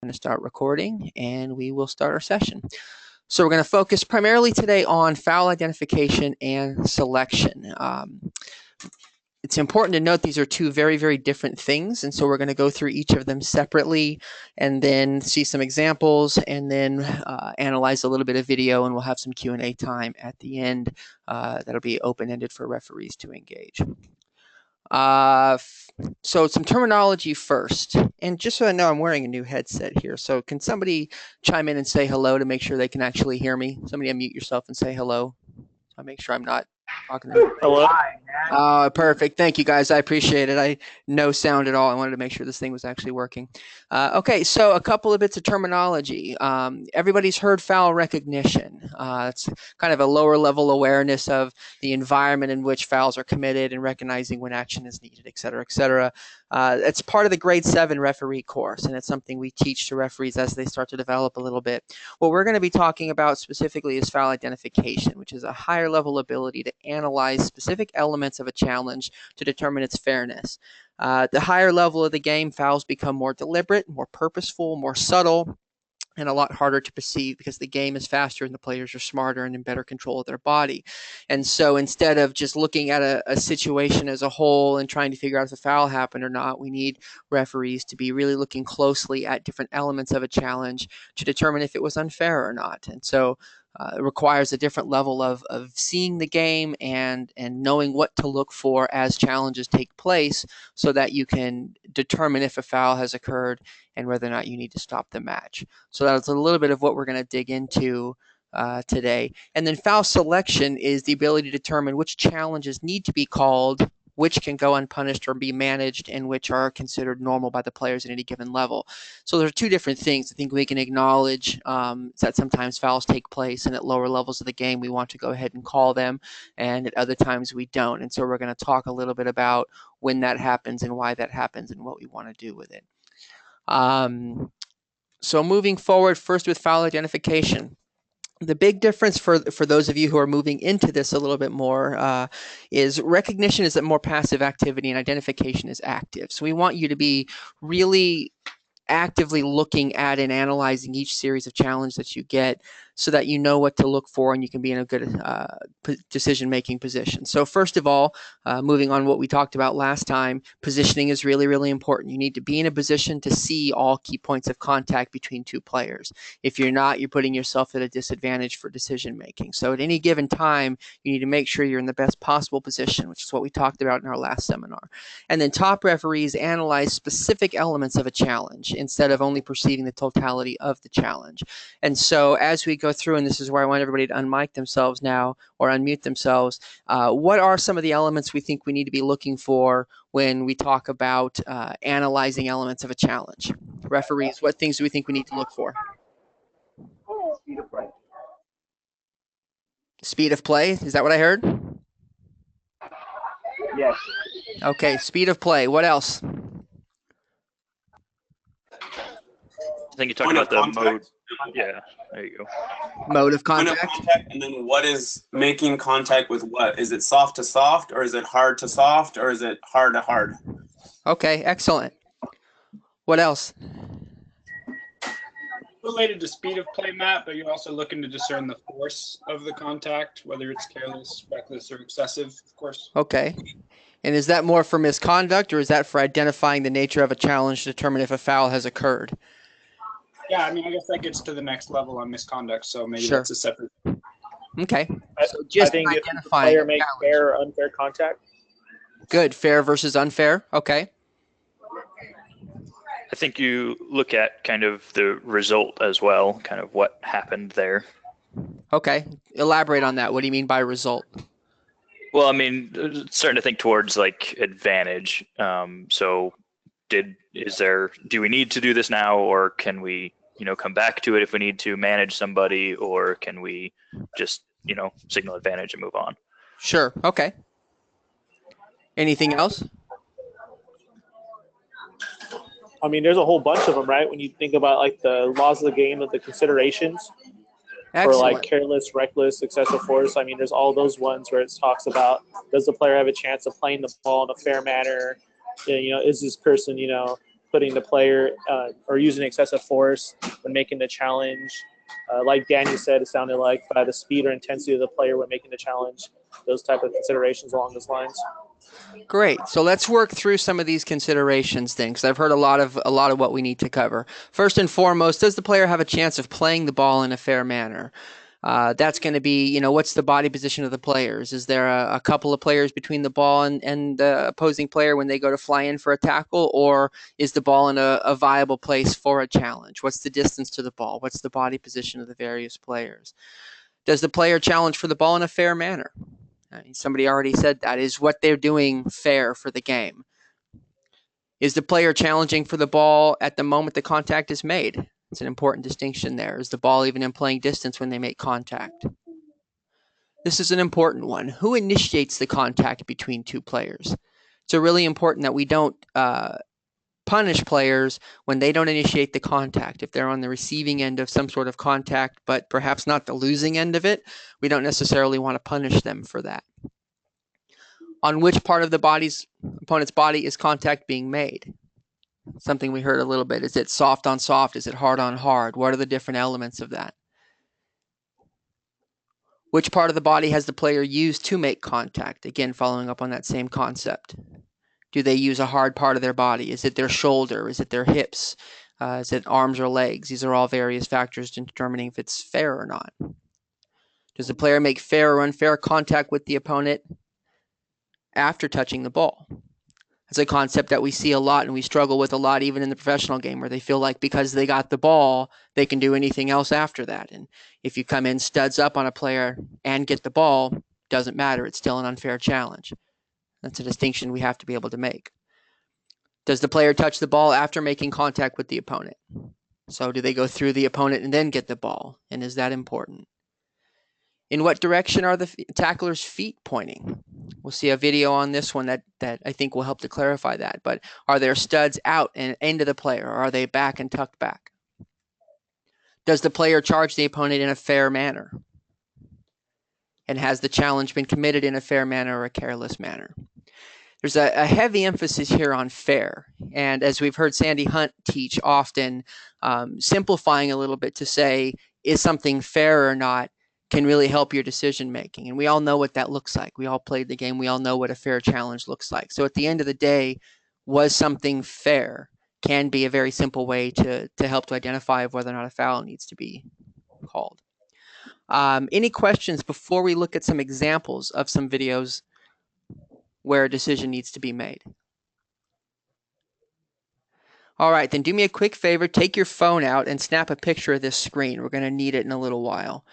going to start recording and we will start our session. So we're going to focus primarily today on foul identification and selection. It's important to note these are two very, very different things, and so we're going to go through each of them separately and then see some examples and then analyze a little bit of video, and we'll have some Q&A time at the end that'll be open-ended for referees to engage. So some terminology first, and just so I know, I'm wearing a new headset here, so can somebody chime in and say hello to make sure they can actually hear me? Somebody unmute yourself and say hello. I'll make sure I'm not talking to them. Hello. Perfect. Thank you, guys. I appreciate it. No sound at all. I wanted to make sure this thing was actually working. Okay, so a couple of bits of terminology. Everybody's heard foul recognition. It's kind of a lower level awareness of the environment in which fouls are committed and recognizing when action is needed, et cetera, et cetera. It's part of the grade 7 referee course, and it's something we teach to referees as they start to develop a little bit. What we're going to be talking about specifically is foul identification, which is a higher level ability to analyze specific elements of a challenge to determine its fairness. The higher level of the game, fouls become more deliberate, more purposeful, more subtle, and a lot harder to perceive because the game is faster and the players are smarter and in better control of their body. And so instead of just looking at a situation as a whole and trying to figure out if a foul happened or not, we need referees to be really looking closely at different elements of a challenge to determine if it was unfair or not. And so it requires a different level of seeing the game and knowing what to look for as challenges take place so that you can determine if a foul has occurred and whether or not you need to stop the match. So that's a little bit of what we're going to dig into today. And then foul selection is the ability to determine which challenges need to be called, which can go unpunished or be managed, and which are considered normal by the players at any given level. So there are two different things. I think we can acknowledge that sometimes fouls take place, and at lower levels of the game we want to go ahead and call them, and at other times we don't. And so we're going to talk a little bit about when that happens and why that happens and what we want to do with it. So moving forward, first with foul identification. The big difference for those of you who are moving into this a little bit more is recognition is a more passive activity and identification is active. So we want you to be really actively looking at and analyzing each series of challenge that you get so that you know what to look for and you can be in a good decision-making position. So first of all, moving on what we talked about last time, positioning is really, really important. You need to be in a position to see all key points of contact between two players. If you're not, you're putting yourself at a disadvantage for decision-making. So at any given time, you need to make sure you're in the best possible position, which is what we talked about in our last seminar. And then top referees analyze specific elements of a challenge instead of only perceiving the totality of the challenge. And so as we go through, and this is where I want everybody to unmic themselves now or unmute themselves, what are some of the elements we think we need to be looking for when we talk about analyzing elements of a challenge? Referees, what things do we think we need to look for? Speed of play. Speed of play, is that what I heard? Yes. Okay, speed of play. What else? I think you're talking about the mode. Yeah, there you go. Mode of Point contact. of contact, and then what is making contact with what? Is it soft to soft, or is it hard to soft, or is it hard to hard? Okay, excellent. What else? Related to speed of play, Matt, but you're also looking to discern the force of the contact, whether it's careless, reckless, or excessive, of course. Okay. And is that more for misconduct, or is that for identifying the nature of a challenge to determine if a foul has occurred? Yeah, I mean, I guess that gets to the next level on misconduct, so maybe Sure. that's a separate. Okay. So just I think if the player makes fair or unfair contact. Good. Fair versus unfair. Okay. I think you look at kind of the result as well, kind of what happened there. Okay. Elaborate on that. What do you mean by result? Well, I mean, starting to think towards like advantage. So do we need to do this now, or can we, come back to it if we need to manage somebody, or can we just, signal advantage and move on? Sure. Okay. Anything else? I mean, there's a whole bunch of them, right? When you think about like the laws of the game, of the considerations for like careless, reckless, excessive force. I mean, there's all those ones where it talks about, does the player have a chance of playing the ball in a fair manner? Is this person, putting the player or using excessive force when making the challenge. Like Danny said, it sounded like by the speed or intensity of the player when making the challenge, those type of considerations along those lines. Great. So let's work through some of these considerations then, because I've heard a lot of what we need to cover. First and foremost, does the player have a chance of playing the ball in a fair manner? That's going to be, what's the body position of the players? Is there a couple of players between the ball and the opposing player when they go to fly in for a tackle, or is the ball in a viable place for a challenge? What's the distance to the ball? What's the body position of the various players? Does the player challenge for the ball in a fair manner? Somebody already said that. Is what they're doing fair for the game? Is the player challenging for the ball at the moment the contact is made? It's an important distinction there. Is the ball even in playing distance when they make contact? This is an important one. Who initiates the contact between two players? It's really important that we don't punish players when they don't initiate the contact. If they're on the receiving end of some sort of contact, but perhaps not the losing end of it, we don't necessarily want to punish them for that. On which part of the opponent's body is contact being made? Something we heard a little bit. Is it soft on soft? Is it hard on hard? What are the different elements of that? Which part of the body has the player used to make contact? Again, following up on that same concept. Do they use a hard part of their body? Is it their shoulder? Is it their hips? Is it arms or legs? These are all various factors in determining if it's fair or not. Does the player make fair or unfair contact with the opponent after touching the ball? It's a concept that we see a lot and we struggle with a lot even in the professional game, where they feel like because they got the ball, they can do anything else after that. And if you come in studs up on a player and get the ball, doesn't matter. It's still an unfair challenge. That's a distinction we have to be able to make. Does the player touch the ball after making contact with the opponent? So do they go through the opponent and then get the ball? And is that important? In what direction are the tackler's feet pointing? We'll see a video on this one that I think will help to clarify that. But are there studs out and into the player, or are they back and tucked back? Does the player charge the opponent in a fair manner? And has the challenge been committed in a fair manner or a careless manner? There's a heavy emphasis here on fair. And as we've heard Sandy Hunt teach often, simplifying a little bit to say, is something fair or not, can really help your decision making. And we all know what that looks like. We all played the game. We all know what a fair challenge looks like. So at the end of the day, was something fair can be a very simple way to help to identify whether or not a foul needs to be called. Any questions before we look at some examples of some videos where a decision needs to be made? All right, then do me a quick favor. Take your phone out and snap a picture of this screen. We're going to need it in a little while.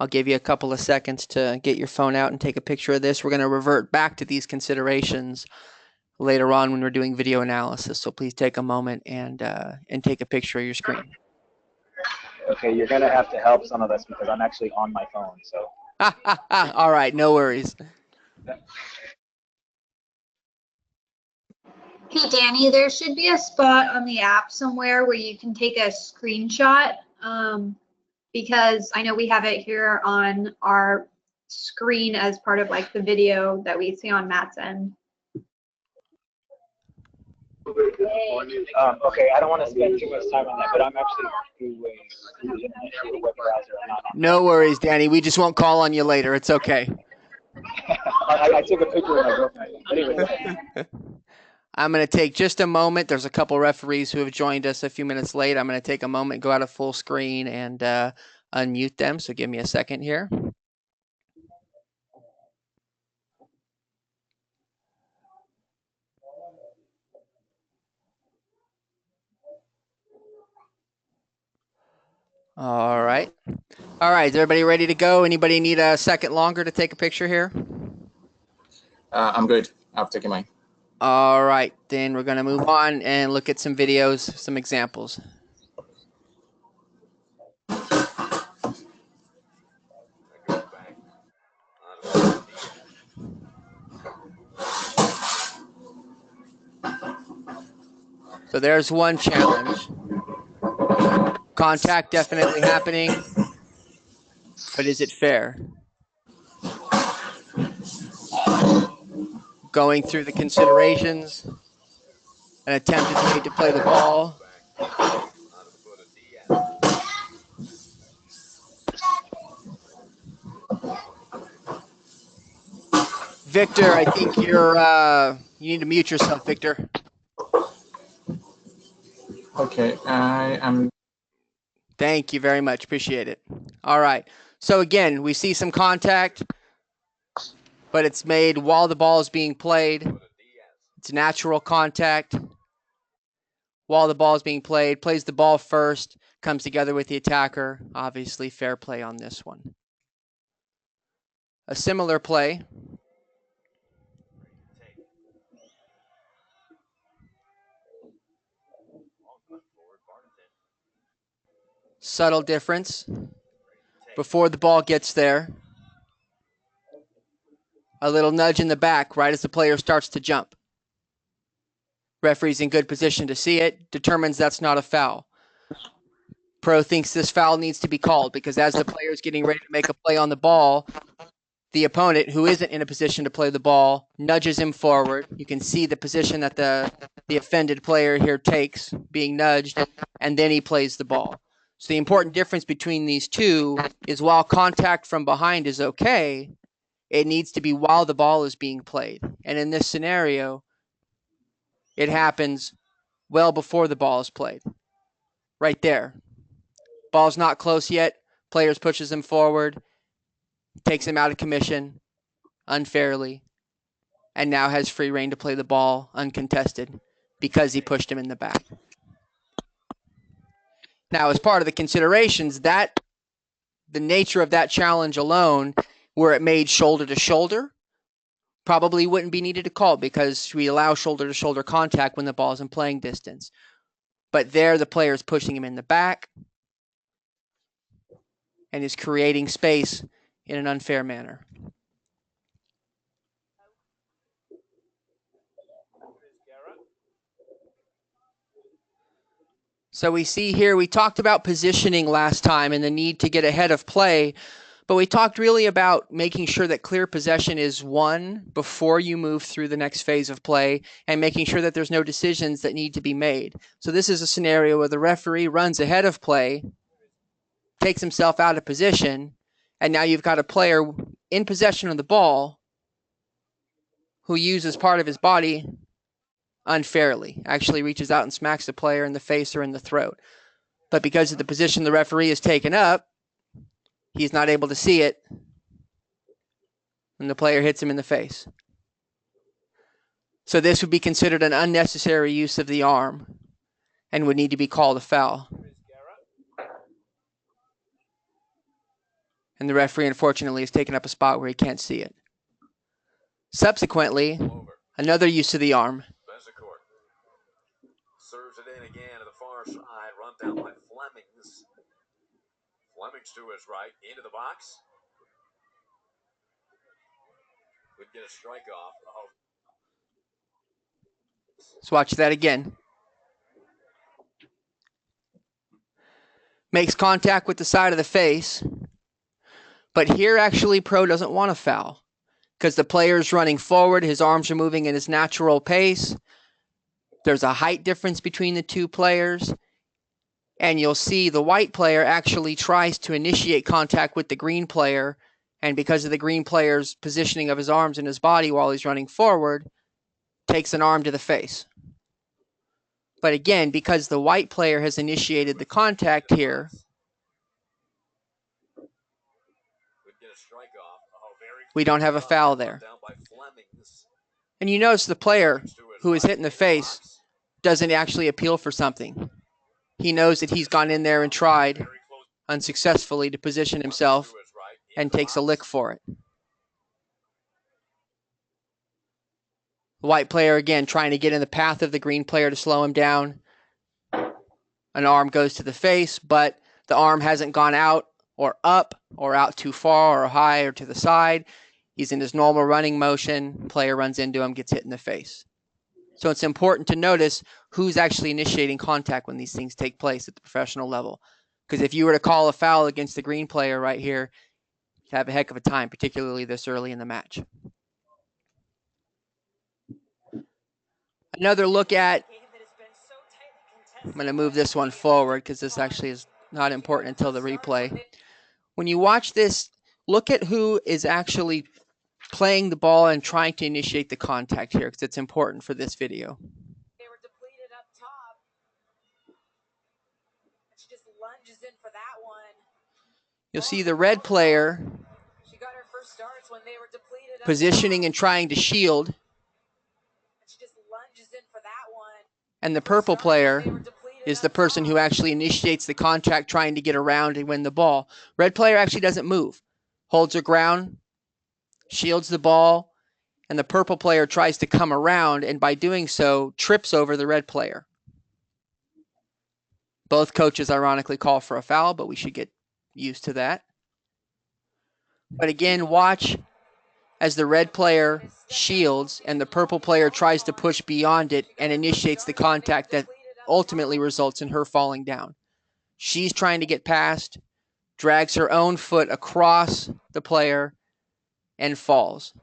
I'll give you a couple of seconds to get your phone out and take a picture of this. We're going to revert back to these considerations later on when we're doing video analysis. So please take a moment and take a picture of your screen. Okay, you're going to have to help some of us because I'm actually on my phone. So. All right, no worries. Hey, Danny, there should be a spot on the app somewhere where you can take a screenshot. Because I know we have it here on our screen as part of like the video that we see on Matt's end. Okay, I don't want to spend too much time on that, but I'm actually through a web browser. No worries, Danny. We just won't call on you later. It's okay. I took a picture of my girlfriend. Anyway. I'm going to take just a moment. There's a couple referees who have joined us a few minutes late. I'm going to take a moment, go out of full screen, and unmute them. So give me a second here. All right. All right. Is everybody ready to go? Anybody need a second longer to take a picture here? I'm good. I've taken mine. All right, then we're going to move on and look at some videos, some examples. So there's one challenge. Contact definitely happening, but is it fair? Going through the considerations, An attempt is made to play the ball. Victor, I think you need to mute yourself, Victor. Okay, I am. Thank you very much. Appreciate it. All right. So again, we see some contact, but it's made while the ball is being played. It's natural contact. While the ball is being played, plays the ball first, comes together with the attacker. Obviously, fair play on this one. A similar play. Subtle difference. Before the ball gets there, a little nudge in the back right as the player starts to jump. Referee's in good position to see it, determines that's not a foul. Pro thinks this foul needs to be called because as the player is getting ready to make a play on the ball, the opponent, who isn't in a position to play the ball, nudges him forward. You can see the position that the offended player here takes, being nudged, and then he plays the ball. So the important difference between these two is while contact from behind is okay, it needs to be while the ball is being played. And in this scenario, it happens well before the ball is played. Right there. Ball's not close yet. Players pushes him forward, takes him out of commission unfairly, and now has free reign to play the ball uncontested because he pushed him in the back. Now, as part of the considerations, that the nature of that challenge alone, where it made shoulder to shoulder, probably wouldn't be needed to call because we allow shoulder to shoulder contact when the ball is in playing distance. But there, the player is pushing him in the back and is creating space in an unfair manner. So we see here, we talked about positioning last time and the need to get ahead of play, but we talked really about making sure that clear possession is won before you move through the next phase of play and making sure that there's no decisions that need to be made. So this is a scenario where the referee runs ahead of play, takes himself out of position, and now you've got a player in possession of the ball who uses part of his body unfairly, actually reaches out and smacks the player in the face or in the throat. But because of the position the referee has taken up, he's not able to see it, and the player hits him in the face. So this would be considered an unnecessary use of the arm and would need to be called a foul. And the referee, unfortunately, has taken up a spot where he can't see it. Subsequently, another use of the arm. Serves it in again to the far side, run down by Flemings. Flemings to his right, into the box. Would get a strike off. Oh. Let's watch that again. Makes contact with the side of the face. But here, actually, Pro doesn't want a foul because the player's running forward. His arms are moving at his natural pace. There's a height difference between the two players. And you'll see the white player actually tries to initiate contact with the green player. And because of the green player's positioning of his arms and his body while he's running forward, takes an arm to the face. But again, because the white player has initiated the contact here, we don't have a foul there. And you notice the player who is hit in the face doesn't actually appeal for something. He knows that he's gone in there and tried unsuccessfully to position himself and takes a lick for it. The white player, again, trying to get in the path of the green player to slow him down. An arm goes to the face, but the arm hasn't gone out or up or out too far or high or to the side. He's in his normal running motion. Player runs into him, gets hit in the face. So it's important to notice who's actually initiating contact when these things take place at the professional level. Because if you were to call a foul against the green player right here, you'd have a heck of a time, particularly this early in the match. Another look at I'm going to move this one forward because this actually is not important until the replay. When you watch this, look at who is actually playing the ball and trying to initiate the contact here because it's important for this video. They were depleted up top. She just lunges in for that one. You'll see the red player She got her first starts when they were depleted up positioning top. and trying to shield. She just lunges in for that one. And the purple player is the person who actually initiates the contact trying to get around and win the ball. Red player actually doesn't move. Holds her ground, shields the ball, and the purple player tries to come around and by doing so trips over the red player. Both coaches ironically call for a foul, but we should get used to that. But again, watch as the red player shields and the purple player tries to push beyond it and initiates the contact that ultimately results in her falling down. She's trying to get past, drags her own foot across the player, and falls.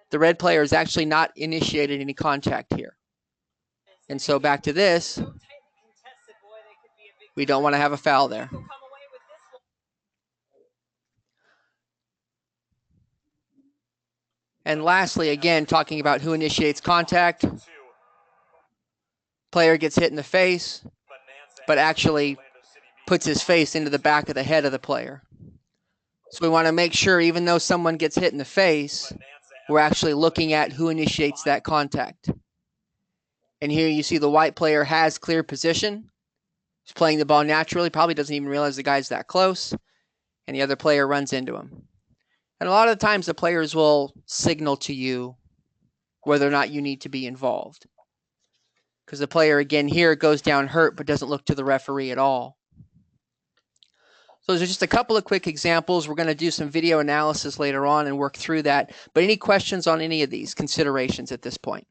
The red player has actually not initiated any contact here. And so back to this, we don't want to have a foul there. And lastly, again, talking about who initiates contact. Player gets hit in the face, but actually puts his face into the back of the head of the player. So we want to make sure, even though someone gets hit in the face, we're actually looking at who initiates that contact. And here you see the white player has clear position. He's playing the ball naturally, probably doesn't even realize the guy's that close, and the other player runs into him. And a lot of the times the players will signal to you whether or not you need to be involved. Because the player, again, here goes down hurt but doesn't look to the referee at all. So those are just a couple of quick examples. We're going to do some video analysis later on and work through that. But any questions on any of these considerations at this point?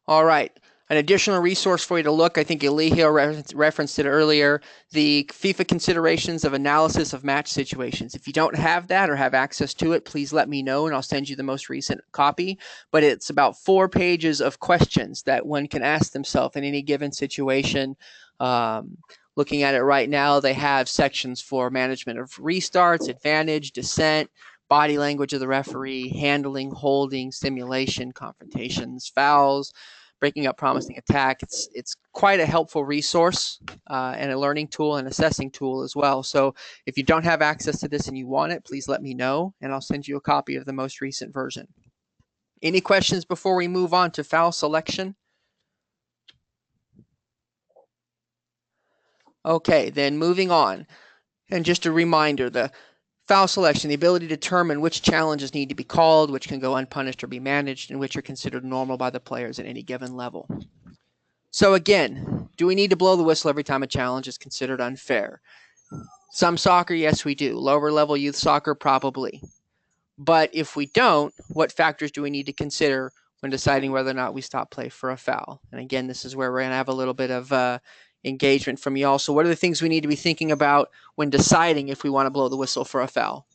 All right. An additional resource for you to look, I think Elihio referenced it earlier, the FIFA considerations of analysis of match situations. If you don't have that or have access to it, please let me know and I'll send you the most recent copy. But it's about 4 pages of questions that one can ask themselves in any given situation. Looking at it right now, they have sections for management of restarts, advantage, dissent, body language of the referee, handling, holding, simulation, confrontations, fouls, breaking up promising attack. It's quite a helpful resource and a learning tool and assessing tool as well. So if you don't have access to this and you want it, please let me know and I'll send you a copy of the most recent version. Any questions before we move on to foul selection? Okay, then moving on. And just a reminder, the foul selection, the ability to determine which challenges need to be called, which can go unpunished or be managed, and which are considered normal by the players at any given level. So again, do we need to blow the whistle every time a challenge is considered unfair? Some soccer, yes, we do. Lower level youth soccer, probably. But if we don't, what factors do we need to consider when deciding whether or not we stop play for a foul? And again, this is where we're going to have a little bit of engagement from y'all. So what are the things we need to be thinking about when deciding if we want to blow the whistle for a foul?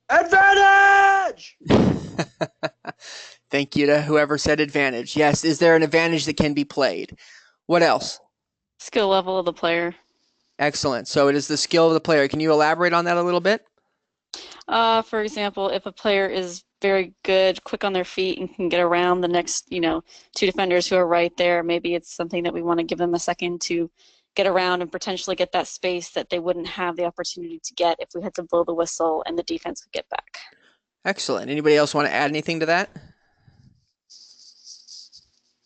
Advantage! Thank you to whoever said advantage. Yes, is there an advantage that can be played? What else? Skill level of the player. Excellent. So it is the skill of the player. Can you elaborate on that a little bit? For example, if a player is very good, quick on their feet, and can get around the next, 2 defenders who are right there, maybe it's something that we want to give them a second to get around and potentially get that space that they wouldn't have the opportunity to get if we had to blow the whistle and the defense would get back. Excellent. Anybody else want to add anything to that?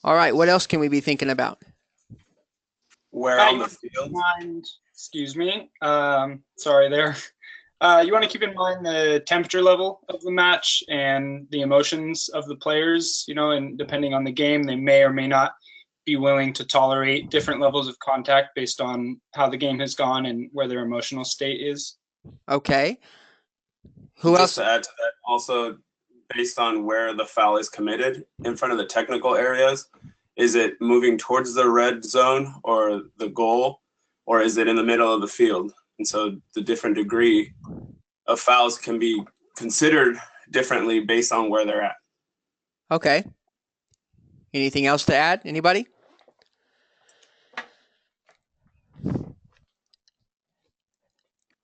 All right. What else can we be thinking about? Where on the field? Excuse me. Sorry there. You want to keep in mind the temperature level of the match and the emotions of the players, and depending on the game, they may or may not be willing to tolerate different levels of contact based on how the game has gone and where their emotional state is. Okay. Who else? Just to add to that, also based on where the foul is committed in front of the technical areas, is it moving towards the red zone or the goal, or is it in the middle of the field? And so the different degree of fouls can be considered differently based on where they're at. Okay. Anything else to add? Anybody?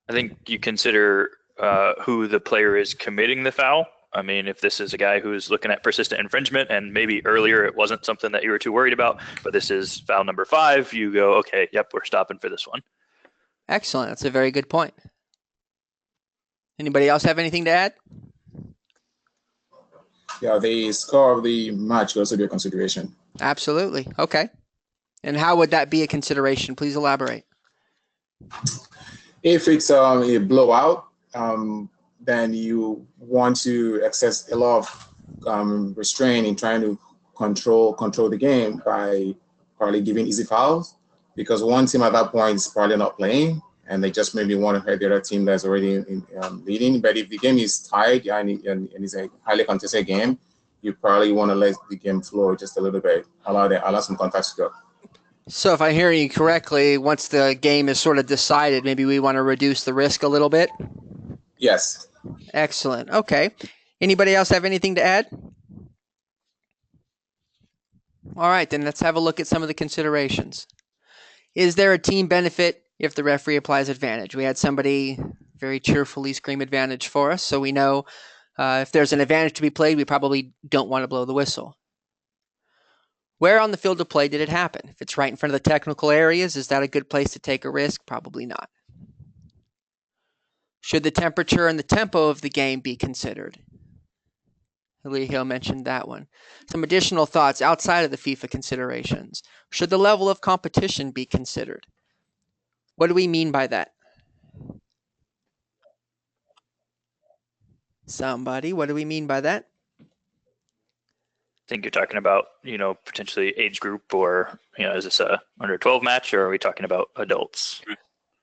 I think you consider who the player is committing the foul. I mean, if this is a guy who's looking at persistent infringement and maybe earlier it wasn't something that you were too worried about, but this is foul number 5, you go, okay, yep, we're stopping for this one. Excellent. That's a very good point. Anybody else have anything to add? Yeah, the score of the match will also be a consideration. Absolutely. Okay. And how would that be a consideration? Please elaborate. If it's a blowout, then you want to access a lot of restraint in trying to control the game by probably giving easy fouls, because one team at that point is probably not playing, and they just maybe want to hurt the other team that's already leading. But if the game is tied and it's a highly contested game, you probably want to let the game flow just a little bit, allow some contacts to go. So if I hear you correctly, once the game is sort of decided, maybe we want to reduce the risk a little bit? Yes. Excellent. Okay. Anybody else have anything to add? All right, then let's have a look at some of the considerations. Is there a team benefit if the referee applies advantage? We had somebody very cheerfully scream advantage for us, so we know if there's an advantage to be played, we probably don't want to blow the whistle. Where on the field of play did it happen? If it's right in front of the technical areas, is that a good place to take a risk? Probably not. Should the temperature and the tempo of the game be considered? Lee Hill mentioned that one. Some additional thoughts outside of the FIFA considerations. Should the level of competition be considered? What do we mean by that? Somebody, what do we mean by that? I think you're talking about, potentially age group, or, is this a under 12 match, or are we talking about adults?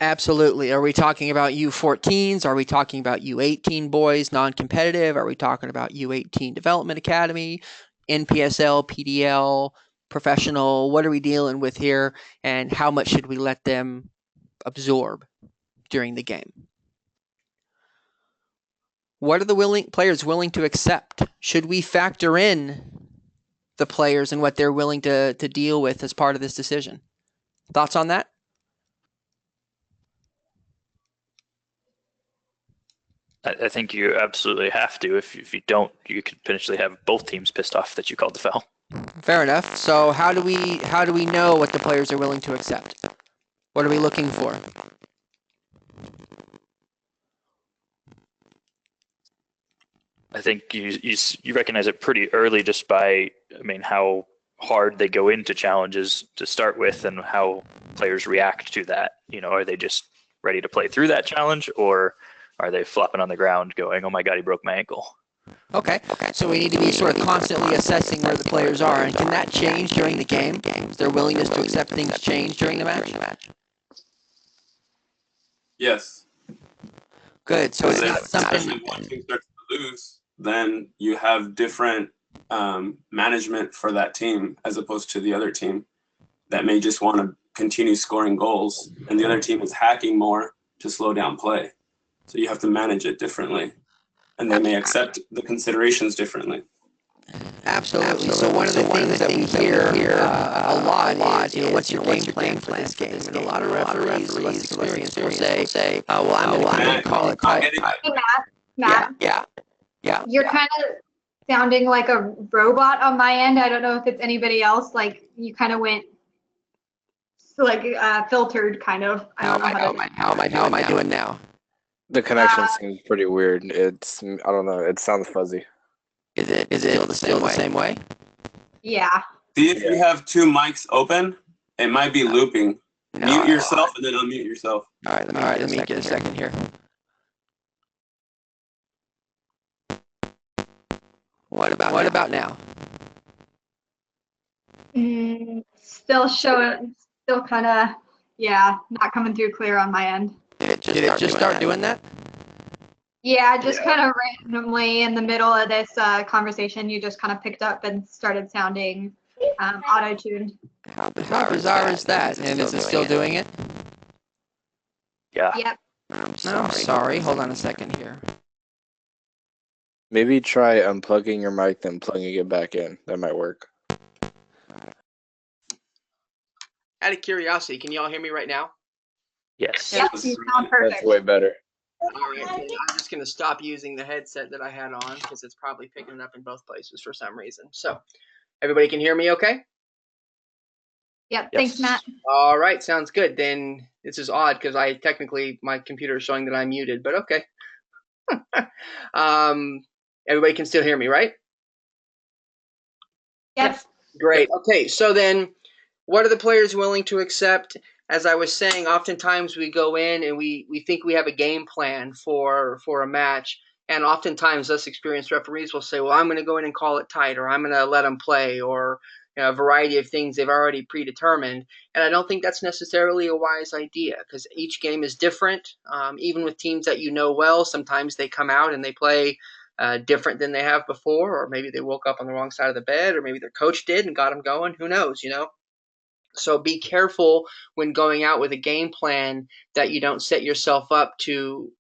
Absolutely. Are we talking about U14s? Are we talking about U18 boys, non-competitive? Are we talking about U18 Development Academy, NPSL, PDL, professional? What are we dealing with here, and how much should we let them absorb during the game? What are the players willing to accept? Should we factor in the players and what they're willing to deal with as part of this decision? Thoughts on that? I think you absolutely have to. If you don't, you could potentially have both teams pissed off that you called the foul. Fair enough. So how do we know what the players are willing to accept? What are we looking for? I think you recognize it pretty early just by, how hard they go into challenges to start with and how players react to that. Are they just ready to play through that challenge, or are they flopping on the ground going, oh my God, he broke my ankle? Okay. So we need to be sort of constantly assessing where the players are. And can that change during the game? Does their willingness to accept things change during the match? Yes. Good. So it's not something. If one team starts to lose, then you have different management for that team as opposed to the other team that may just want to continue scoring goals, and the other team is hacking more to slow down play. So you have to manage it differently, and they may accept the considerations differently. Absolutely. So one of the things that we hear a lot is, what's your game plan for this game? And a lot of referees less experienced will say, well, I'm going to call it tight. Hey, Matt. Yeah. You're kind of sounding like a robot on my end. I don't know if it's anybody else. Like, you kind of went filtered, kind of. How am I doing now? The connection seems pretty weird. I don't know. It sounds fuzzy. Is it still the same way? Yeah. See, if you have two mics open, it might be looping. Mute yourself and then unmute yourself. All right, let me get a second here. What about now? Still kind of, not coming through clear on my end. Did it just start doing that? Yeah, just kind of randomly in the middle of this conversation, you just kind of picked up and started sounding auto-tuned. How bizarre is that? And is it still doing it? Yeah. Yep. sorry. Hold on a second here. Maybe try unplugging your mic, then plugging it back in. That might work. Out of curiosity, can you all hear me right now? Yes. Yes, you sound perfect. That's way better. All right, I'm just going to stop using the headset that I had on because it's probably picking it up in both places for some reason. So, everybody can hear me okay? Yep, thanks, Matt. All right, sounds good. Then this is odd because my computer is showing that I'm muted, but okay. Everybody can still hear me, right? Yes. Great. Okay, so then what are the players willing to accept? As I was saying, oftentimes we go in and we think we have a game plan for a match, and oftentimes us experienced referees will say, well, I'm going to go in and call it tight, or I'm going to let them play, or a variety of things they've already predetermined. And I don't think that's necessarily a wise idea because each game is different. Even with teams that you know well, sometimes they come out and they play different than they have before, or maybe they woke up on the wrong side of the bed, or maybe their coach did and got them going. Who knows, So be careful when going out with a game plan that you don't set yourself up to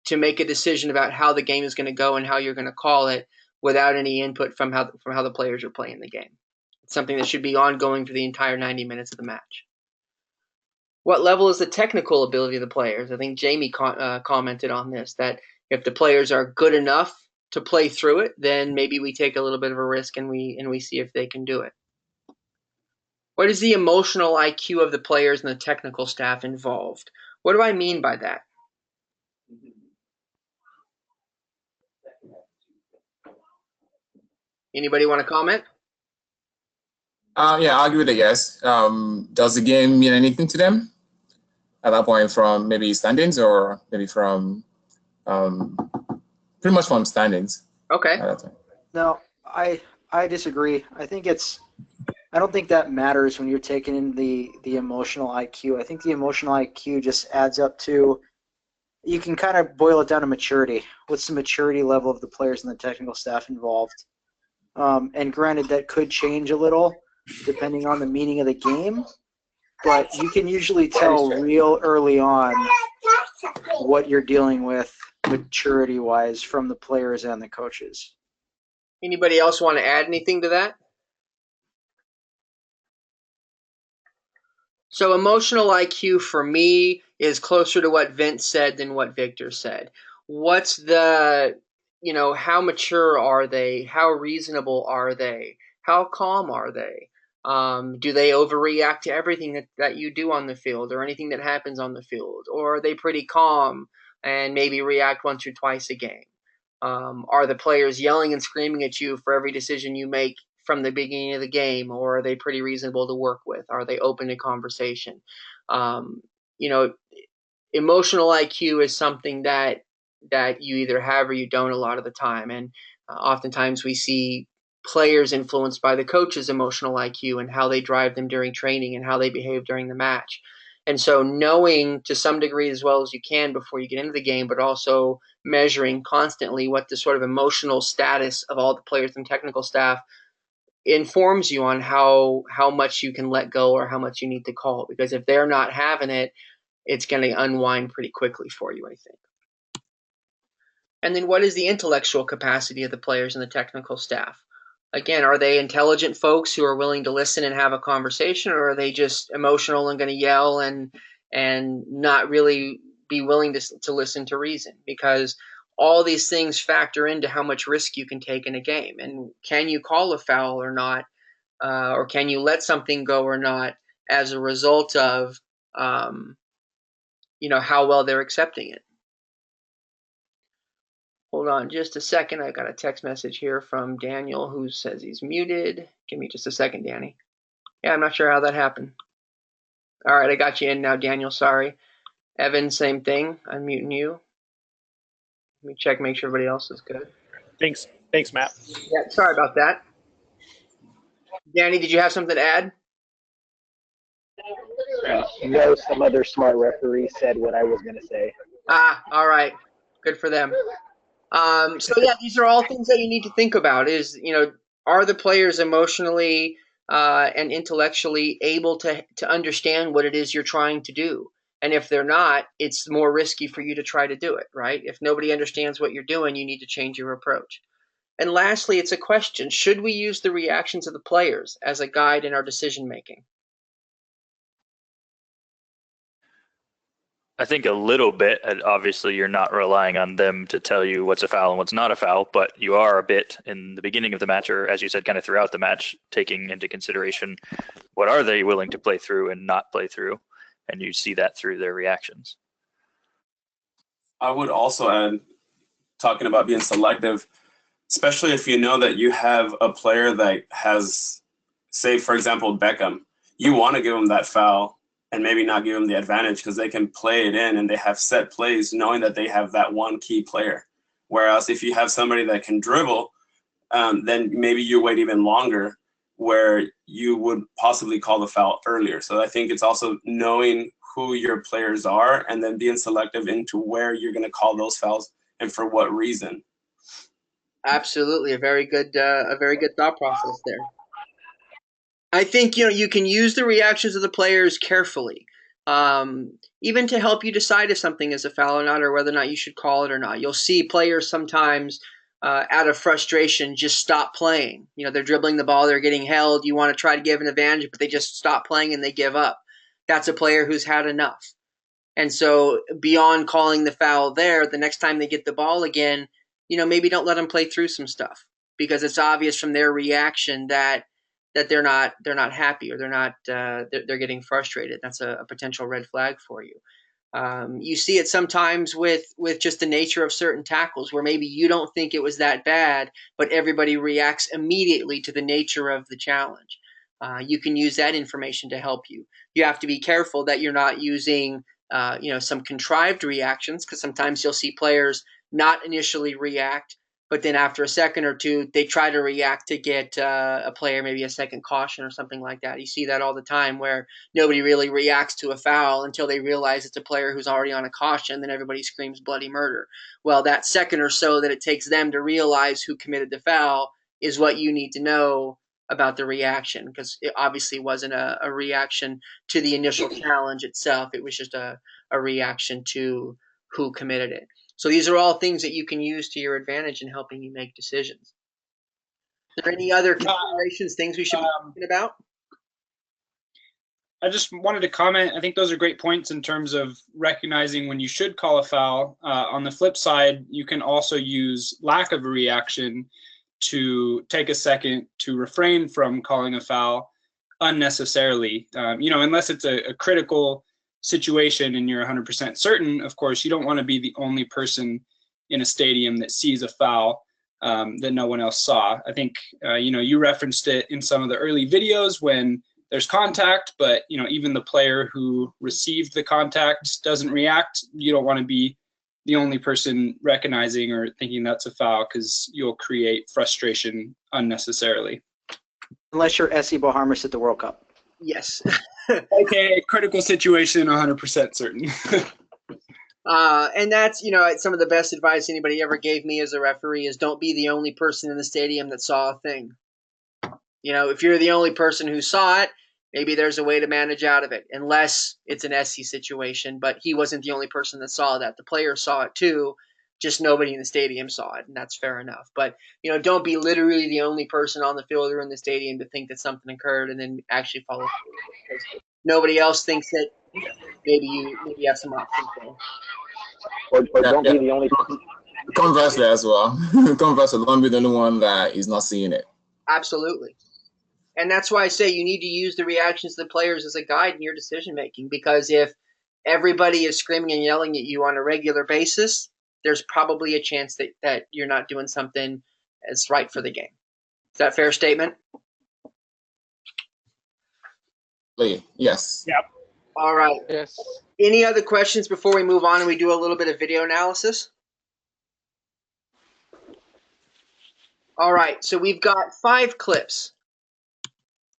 make a decision about how the game is going to go and how you're going to call it without any input from how the players are playing the game. It's something that should be ongoing for the entire 90 minutes of the match. What level is the technical ability of the players? I think Jamie commented on this, that if the players are good enough to play through it, then maybe we take a little bit of a risk and we see if they can do it. What is the emotional IQ of the players and the technical staff involved? What do I mean by that? Anybody want to comment? Yeah, I'll give it a yes. Does the game mean anything to them at that point, from maybe standings or maybe from pretty much from standings? Okay. No, I disagree. I don't think that matters when you're taking in the emotional IQ. I think the emotional IQ just adds up to, you can kind of boil it down to maturity. What's the maturity level of the players and the technical staff involved? And granted, that could change a little depending on the meaning of the game, but you can usually tell real early on what you're dealing with maturity-wise from the players and the coaches. Anybody else want to add anything to that? So emotional IQ for me is closer to what Vince said than what Victor said. What's the, how mature are they? How reasonable are they? How calm are they? Do they overreact to everything that you do on the field or anything that happens on the field? Or are they pretty calm and maybe react once or twice a game? Are the players yelling and screaming at you for every decision you make from the beginning of the game, or are they pretty reasonable to work with? Are they open to conversation? Emotional IQ is something that you either have or you don't a lot of the time, and oftentimes we see players influenced by the coach's emotional IQ and how they drive them during training and how they behave during the match. And so knowing to some degree as well as you can before you get into the game, but also measuring constantly what the sort of emotional status of all the players and technical staff informs you on how much you can let go or how much you need to call. Because if they're not having it, it's going to unwind pretty quickly for you, I think. And then what is the intellectual capacity of the players and the technical staff? Again, are they intelligent folks who are willing to listen and have a conversation, or are they just emotional and going to yell and not really be willing to listen to reason? Because all these things factor into how much risk you can take in a game. And can you call a foul or not? Or can you let something go or not as a result of, how well they're accepting it? Hold on just a second. I got a text message here from Daniel who says he's muted. Give me just a second, Danny. Yeah, I'm not sure how that happened. All right, I got you in now, Daniel. Sorry. Evan, same thing. I'm muting you. Let me check, make sure everybody else is good. Thanks, Matt. Yeah, sorry about that. Danny, did you have something to add? No, some other smart referee said what I was going to say. All right. Good for them. So yeah, these are all things that you need to think about. Are the players emotionally and intellectually able to understand what it is you're trying to do? And if they're not, it's more risky for you to try to do it, right? If nobody understands what you're doing, you need to change your approach. And lastly, it's a question. Should we use the reactions of the players as a guide in our decision making? I think a little bit. And obviously, you're not relying on them to tell you what's a foul and what's not a foul, but you are a bit in the beginning of the match, or as you said, kind of throughout the match, taking into consideration what are they willing to play through and not play through, and you see that through their reactions. I would also add, talking about being selective, especially if you know that you have a player that has, say, for example, Beckham, you want to give him that foul and maybe not give them the advantage because they can play it in and they have set plays knowing that they have that one key player. Whereas if you have somebody that can dribble, then maybe you wait even longer where you would possibly call the foul earlier. So I think it's also knowing who your players are and then being selective into where you're going to call those fouls and for what reason. Absolutely, a very good thought process there. I think you can use the reactions of the players carefully, even to help you decide if something is a foul or not, or whether or not you should call it or not. You'll see players sometimes, out of frustration, just stop playing. They're dribbling the ball, they're getting held. You want to try to give an advantage, but they just stop playing and they give up. That's a player who's had enough. And so, beyond calling the foul there, the next time they get the ball again, maybe don't let them play through some stuff, because it's obvious from their reaction that they're not happy, or they're getting frustrated. That's a potential red flag for you. You see it sometimes with just the nature of certain tackles, where maybe you don't think it was that bad, but everybody reacts immediately to the nature of the challenge. You can use that information to help you. You have to be careful that you're not using some contrived reactions, because sometimes you'll see players not initially react, but then after a second or two, they try to react to get a player maybe a second caution or something like that. You see that all the time, where nobody really reacts to a foul until they realize it's a player who's already on a caution, then everybody screams bloody murder. Well, that second or so that it takes them to realize who committed the foul is what you need to know about the reaction, because it obviously wasn't a reaction to the initial challenge itself. It was just a reaction to who committed it. So these are all things that you can use to your advantage in helping you make decisions. Are there any other considerations, things we should be thinking about? I just wanted to comment. I think those are great points in terms of recognizing when you should call a foul. On the flip side, you can also use lack of a reaction to take a second to refrain from calling a foul unnecessarily. Unless it's a critical situation and you're 100% certain, of course, you don't want to be the only person in a stadium that sees a foul that no one else saw. I think, you referenced it in some of the early videos when there's contact, but, even the player who received the contact doesn't react. You don't want to be the only person recognizing or thinking that's a foul, because you'll create frustration unnecessarily. Unless you're Essie Boharmers at the World Cup. Yes. Okay, critical situation, 100% certain. And that's, some of the best advice anybody ever gave me as a referee is don't be the only person in the stadium that saw a thing. If you're the only person who saw it, maybe there's a way to manage out of it, unless it's an Essie situation. But he wasn't the only person that saw that. The players saw it too, just nobody in the stadium saw it, and that's fair enough. But, don't be literally the only person on the field or in the stadium to think that something occurred and then actually follow through. Because nobody else thinks it. Maybe you have some options there. Or don't be the only person. Conversely as well. Conversely, don't be the only one that is not seeing it. Absolutely. And that's why I say you need to use the reactions of the players as a guide in your decision making, because if everybody is screaming and yelling at you on a regular basis, there's probably a chance that you're not doing something that's right for the game. Is that a fair statement? Yes. Yep. All right. Yes. Any other questions before we move on and we do a little bit of video analysis? All right, so we've got 5 clips.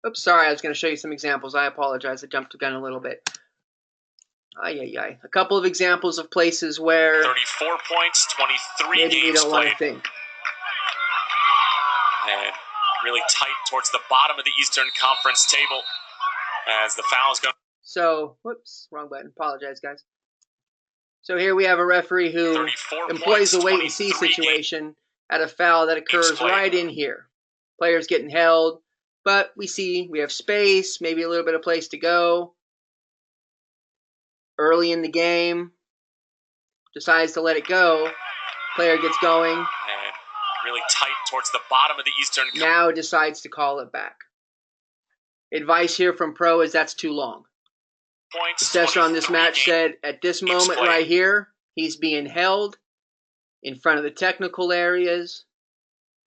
Oops, sorry, I was going to show you some examples. I apologize, I jumped the gun a little bit. A couple of examples of places where 34 points, 23 maybe games we don't played. want to think. And really tight towards the bottom of the Eastern Conference table as the fouls go. So, whoops, wrong button. Apologize, guys. So here we have a referee who employs a wait and see situation at a foul that occurs right in here. Players getting held, but we have space, maybe a little bit of place to go. Early in the game, decides to let it go. Player gets going. And really tight towards the bottom of the Eastern. Now decides to call it back. Advice here from pro is that's too long. The assessor on this match said at this moment right here, he's being held in front of the technical areas,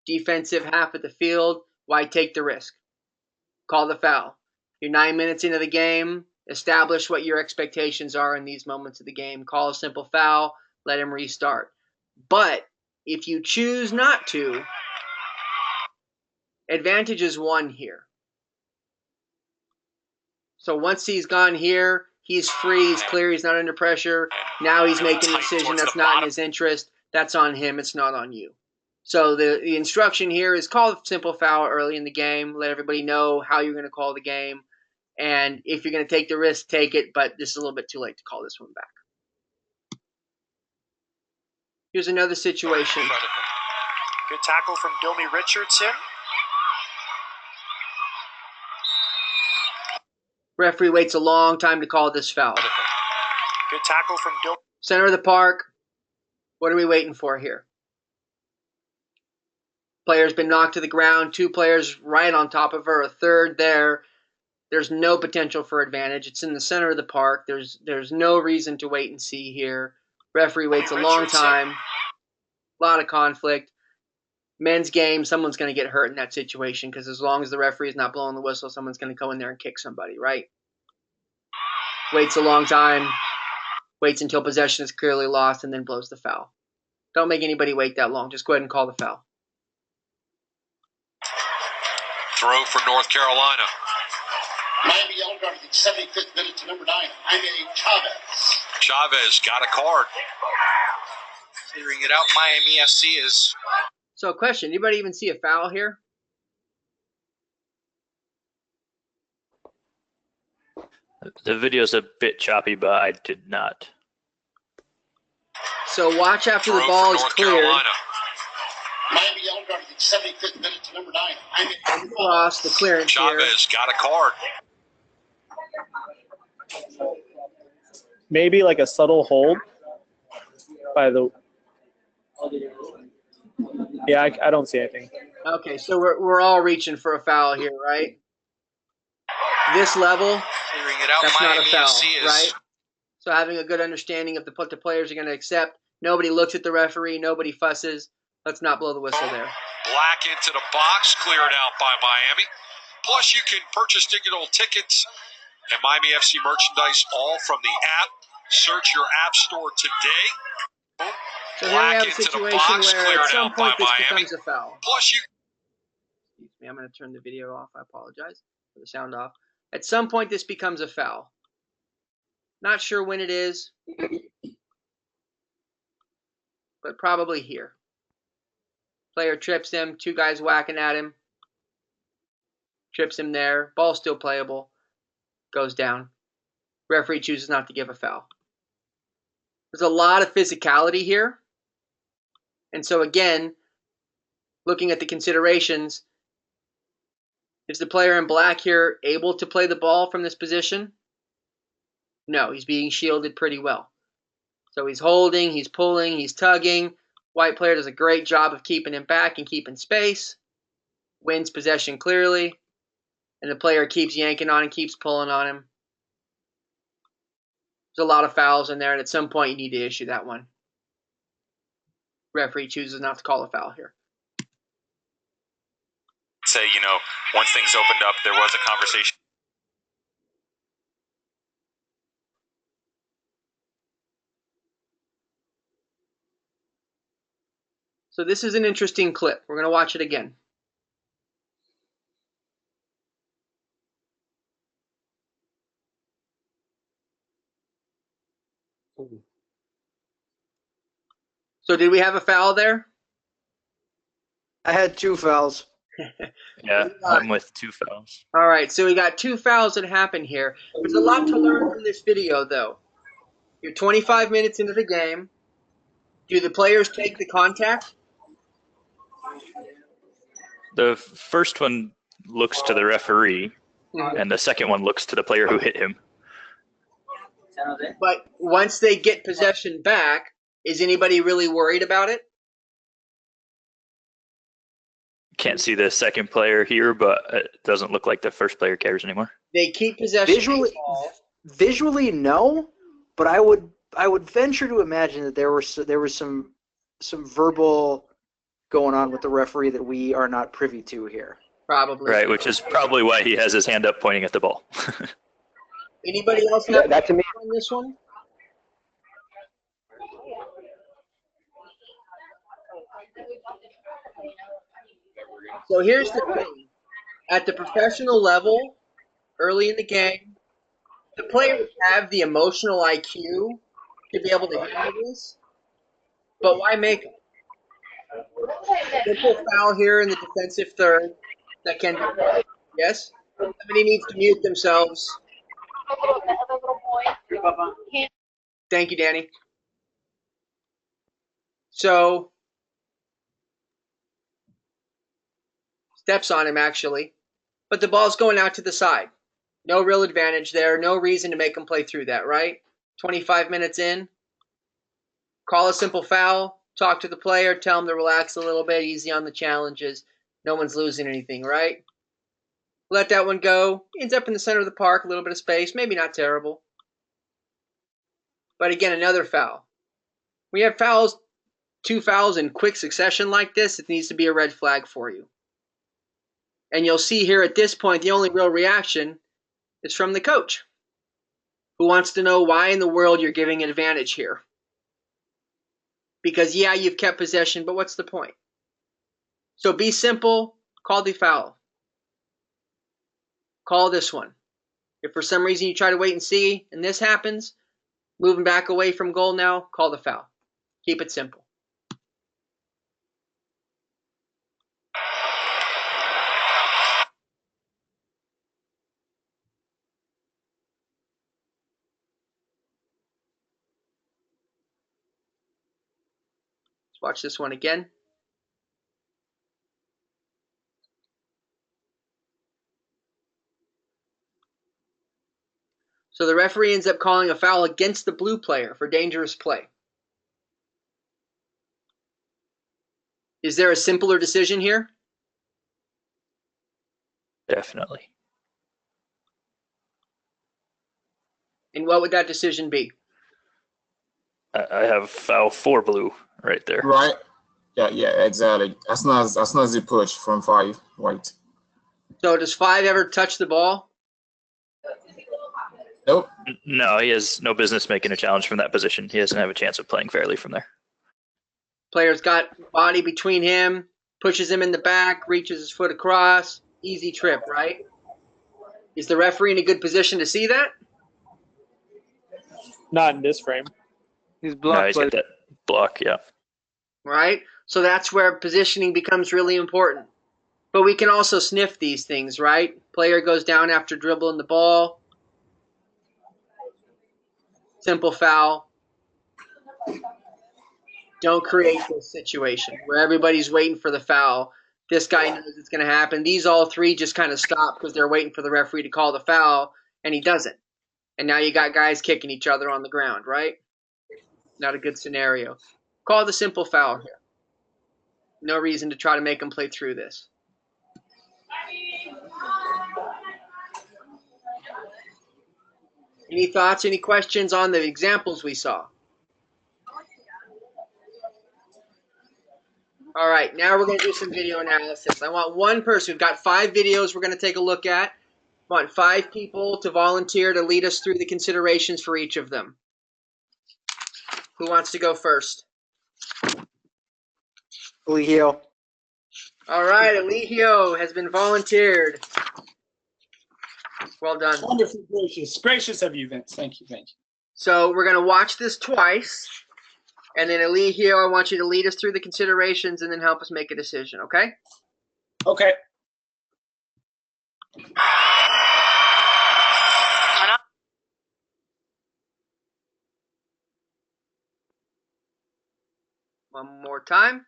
defensive half of the field. Why take the risk? Call the foul. You're 9 minutes into the game. Establish what your expectations are in these moments of the game. Call a simple foul. Let him restart. But if you choose not to, advantage is won here. So once he's gone here, he's free, he's clear, he's not under pressure. Now he's making a decision that's not in his interest. That's on him, it's not on you. So the instruction here is call a simple foul early in the game. Let everybody know how you're going to call the game. And if you're going to take the risk, take it. But this is a little bit too late to call this one back. Here's another situation. Good tackle from Domi Richardson. Referee waits a long time to call this foul. Good tackle from Domi. Center of the park. What are we waiting for here? Player's been knocked to the ground. 2 players right on top of her. A third there. There's no potential for advantage. It's in the center of the park. There's no reason to wait and see here. Referee waits a long time. A lot of conflict. Men's game, someone's going to get hurt in that situation because as long as the referee is not blowing the whistle, someone's going to go in there and kick somebody, right? Waits a long time. Waits until possession is clearly lost and then blows the foul. Don't make anybody wait that long. Just go ahead and call the foul. Throw for North Carolina. Miami yellow card in the 75th minute to number 9, Jaime Chavez. Chavez got a card. Clearing it out, Miami FC is. So question, anybody even see a foul here? The video's a bit choppy, but I did not. So watch after the ball is cleared. Miami yellow card in the 75th minute to number 9, Jaime across the clearance Chavez here. got a card. Maybe like a subtle hold by the. Yeah, I don't see anything. Okay, so we're all reaching for a foul here, right? This level, that's not a foul, right? So having a good understanding of what the players are going to accept. Nobody looks at the referee. Nobody fusses. Let's not blow the whistle there. Black into the box, cleared out by Miami. Plus, you can purchase digital tickets and Miami FC merchandise all from the app. Search your app store today. So here we have a situation where at some point this becomes a foul. Plus, you. Excuse me, I'm going to turn the video off. I apologize for the sound off. At some point this becomes a foul. Not sure when it is, but probably here. Player trips him, 2 guys whacking at him. Trips him there. Ball still playable. Goes down. Referee chooses not to give a foul. There's a lot of physicality here. And so again, looking at the considerations, is the player in black here able to play the ball from this position? No, he's being shielded pretty well. So he's holding, he's pulling, he's tugging. White player does a great job of keeping him back and keeping space. Wins possession clearly. And the player keeps yanking on and keeps pulling on him. There's a lot of fouls in there, and at some point you need to issue that one. Referee chooses not to call a foul here. Say, once things opened up, there was a conversation. So this is an interesting clip. We're going to watch it again. So did we have a foul there? I had 2 fouls. Yeah, I'm with 2 fouls. All right, so we got 2 fouls that happen here. There's a lot to learn from this video, though. You're 25 minutes into the game. Do the players take the contact? The first one looks to the referee, and the second one looks to the player who hit him. But once they get possession back, is anybody really worried about it? Can't see the second player here, but it doesn't look like the first player cares anymore. They keep possession. Visually, no, but I would venture to imagine that there was some verbal going on with the referee that we are not privy to here. Probably. Right, which is probably why he has his hand up pointing at the ball. Anybody else have that to me on this one? So here's the thing. At the professional level, early in the game, the players have the emotional IQ to be able to handle this, but why make them? Simple foul here in the defensive third. That can be. Yes? Somebody needs to mute themselves. Thank you, Danny. So, steps on him, actually. But the ball's going out to the side. No real advantage there. No reason to make him play through that, right? 25 minutes in. Call a simple foul. Talk to the player. Tell him to relax a little bit. Easy on the challenges. No one's losing anything, right? Let that one go. Ends up in the center of the park. A little bit of space. Maybe not terrible. But again, another foul. We have fouls, 2 fouls in quick succession like this. It needs to be a red flag for you. And you'll see here at this point, the only real reaction is from the coach, who wants to know why in the world you're giving an advantage here. Because, yeah, you've kept possession, but what's the point? So be simple. Call the foul. Call this one. If for some reason you try to wait and see, and this happens, moving back away from goal now, call the foul. Keep it simple. Let's watch this one again. So the referee ends up calling a foul against the blue player for dangerous play. Is there a simpler decision here? Definitely. And what would that decision be? I have foul 4 blue right there. Right. Yeah, exactly. As soon as you push from 5 white. So does 5 ever touch the ball? Nope. No, he has no business making a challenge from that position. He doesn't have a chance of playing fairly from there. Player's got body between him, pushes him in the back, reaches his foot across. Easy trip, right? Is the referee in a good position to see that? Not in this frame. He's blocked. No, he's got that block, yeah. Right? So that's where positioning becomes really important. But we can also sniff these things, right? Player goes down after dribbling the ball. Simple foul. Don't create this situation where everybody's waiting for the foul. This guy knows it's going to happen. These all 3 just kind of stop because they're waiting for the referee to call the foul, and he doesn't. And now you got guys kicking each other on the ground, right? Not a good scenario. Call the simple foul here. No reason to try to make them play through this. Any thoughts, any questions on the examples we saw? All right, now we're going to do some video analysis. I want one person. We've got 5 videos we're going to take a look at. I want 5 people to volunteer to lead us through the considerations for each of them. Who wants to go first? Eligio. All right, Eligio has been volunteered. Well done. Wonderful, gracious. Gracious of you, Vince. Thank you. So we're going to watch this twice. And then Eligio, I want you to lead us through the considerations and then help us make a decision, okay? Okay. One more time.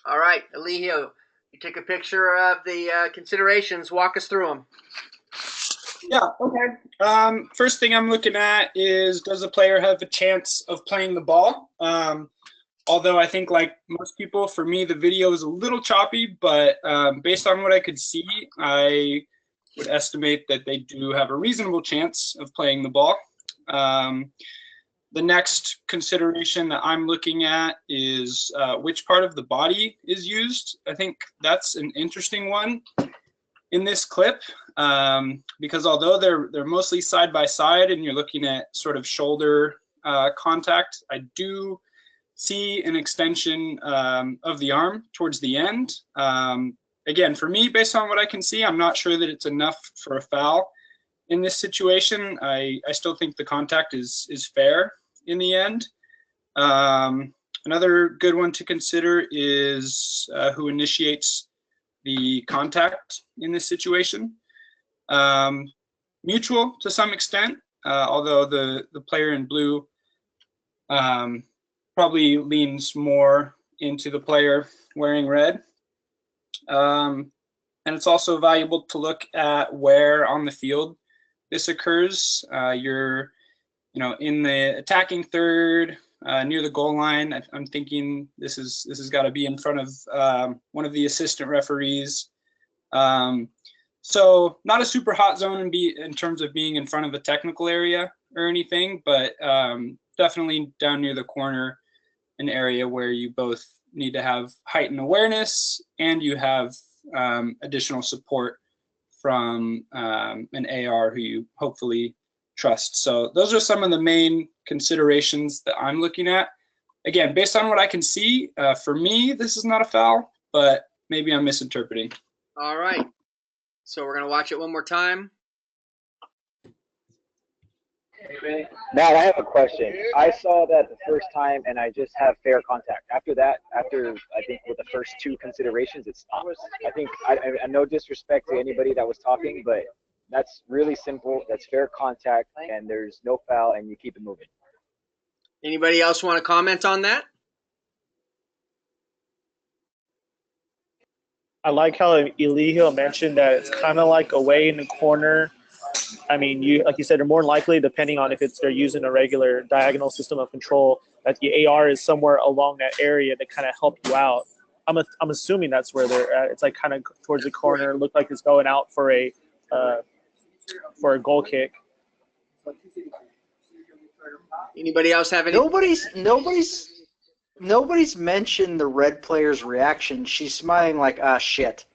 All right, Eligio, you take a picture of the considerations. Walk us through them. Yeah, okay. First thing I'm looking at is, does the player have a chance of playing the ball? Although I think, like most people, for me, the video is a little choppy, but based on what I could see, I would estimate that they do have a reasonable chance of playing the ball. The next consideration that I'm looking at is which part of the body is used. I think that's an interesting one in this clip, because although they're mostly side by side and you're looking at sort of shoulder contact, I do see an extension of the arm towards the end. Again, for me, based on what I can see, I'm not sure that it's enough for a foul in this situation. I still think the contact is fair in the end. Another good one to consider is who initiates the contact in this situation. Mutual to some extent, although the player in blue probably leans more into the player wearing red. And it's also valuable to look at where on the field this occurs. You're, in the attacking third, near the goal line. I'm thinking this has got to be in front of one of the assistant referees. So not a super hot zone in terms of being in front of a technical area or anything, but definitely down near the corner, an area where you both need to have heightened awareness and you have additional support from an AR who you hopefully trust. So those are some of the main considerations that I'm looking at. Again, based on what I can see, for me, this is not a foul, but maybe I'm misinterpreting. All right. So we're going to watch it one more time. Matt, I have a question. I saw that the first time, and I just have fair contact. After that, I think with the first two considerations, it stops. I think, I no disrespect to anybody that was talking, but that's really simple. That's fair contact, and there's no foul, and you keep it moving. Anybody else want to comment on that? I like how Eligio mentioned that it's kind of like away in the corner. I mean, like you said, they're more likely, depending on if they're using a regular diagonal system of control, that the AR is somewhere along that area to kind of help you out. I'm assuming that's where they're at. It's like kind of towards the corner. Look like it's going out for a goal kick. Anybody else have any? Nobody's mentioned the red player's reaction. She's smiling like, ah, shit.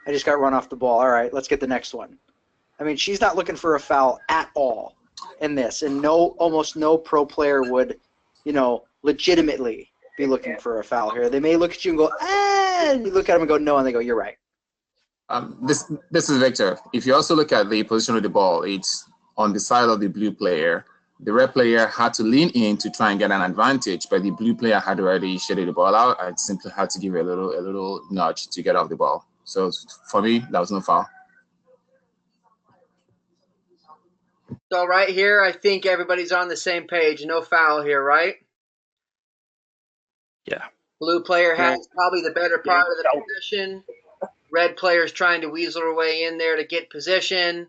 I just got run off the ball. All right, let's get the next one. I mean, she's not looking for a foul at all in this, and almost no pro player would, legitimately be looking for a foul here. They may look at you and go, and you look at them and go, no, and they go, you're right. This is Victor. If you also look at the position of the ball, it's on the side of the blue player. The red player had to lean in to try and get an advantage, but the blue player had already shaded the ball out. I simply had to give it a little nudge to get off the ball. So for me, that was no foul. So right here, I think everybody's on the same page. No foul here, right? Yeah. Blue player has probably the better part of the position. Red player's trying to weasel her way in there to get position.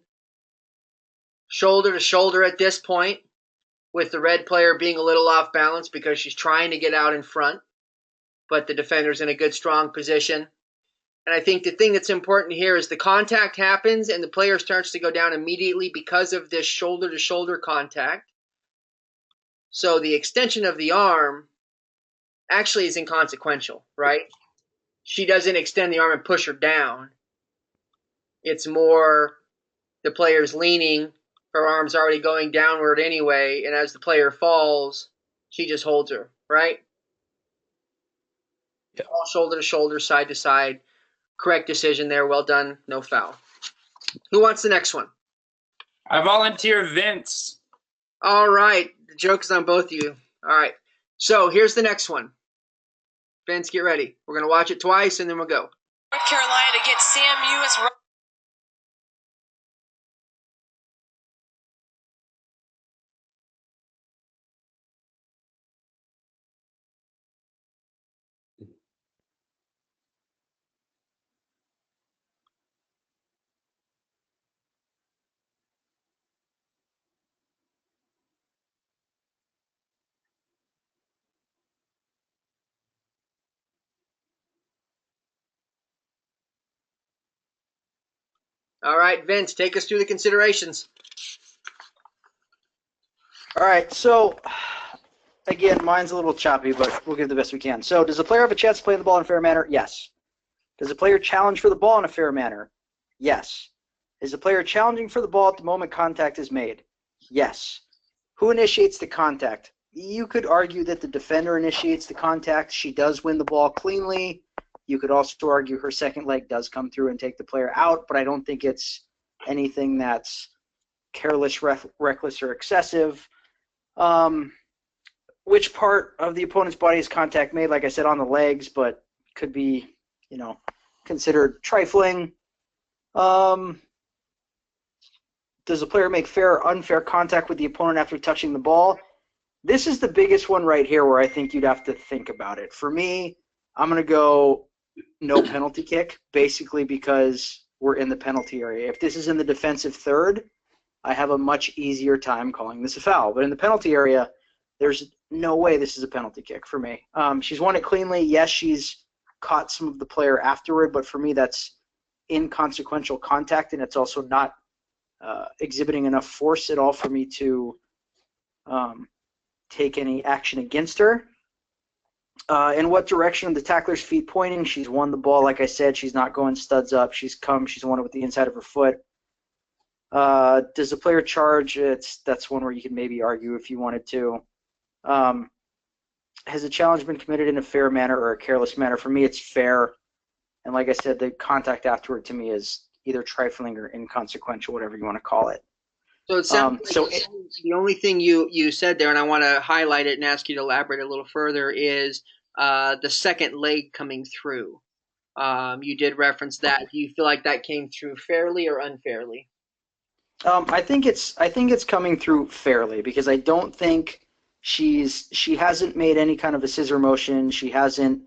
Shoulder to shoulder at this point, with the red player being a little off balance because she's trying to get out in front, but the defender's in a good, strong position. And I think the thing that's important here is the contact happens and the player starts to go down immediately because of this shoulder-to-shoulder contact. So the extension of the arm actually is inconsequential, right? She doesn't extend the arm and push her down. It's more the player's leaning, her arm's already going downward anyway, and as the player falls, she just holds her, right? Yeah. All shoulder to shoulder, side to side. Correct decision there. Well done. No foul. Who wants the next one? I volunteer Vince. All right. The joke is on both of you. All right. So here's the next one. Vince, get ready. We're going to watch it twice, and then we'll go. North Carolina to get Sam Ewens. All right, Vince, take us through the considerations. All right, so again, mine's a little choppy, but we'll give the best we can. So does the player have a chance to play the ball in a fair manner? Yes. Does the player challenge for the ball in a fair manner? Yes. Is the player challenging for the ball at the moment contact is made? Yes. Who initiates the contact? You could argue that the defender initiates the contact. She does win the ball cleanly. You could also argue her second leg does come through and take the player out, but I don't think it's anything that's careless, reckless, or excessive. Which part of the opponent's body is contact made? Like I said, on the legs, but could be, considered trifling. Does the player make fair or unfair contact with the opponent after touching the ball? This is the biggest one right here where I think you'd have to think about it. For me, I'm going to go no penalty kick, basically because we're in the penalty area. If this is in the defensive third, I have a much easier time calling this a foul. But in the penalty area, there's no way this is a penalty kick for me. She's won it cleanly. Yes, she's caught some of the player afterward, but for me that's inconsequential contact, and it's also not exhibiting enough force at all for me to take any action against her. In what direction are the tackler's feet pointing? She's won the ball, like I said. She's not going studs up. She's won it with the inside of her foot. Does the player charge? That's one where you could maybe argue if you wanted to. Has the challenge been committed in a fair manner or a careless manner? For me, it's fair. And like I said, the contact afterward to me is either trifling or inconsequential, whatever you want to call it. So it sounds the only thing you said there, and I want to highlight it and ask you to elaborate a little further, is the second leg coming through. You did reference that. Do you feel like that came through fairly or unfairly? I think it's coming through fairly because I don't think she hasn't made any kind of a scissor motion. She hasn't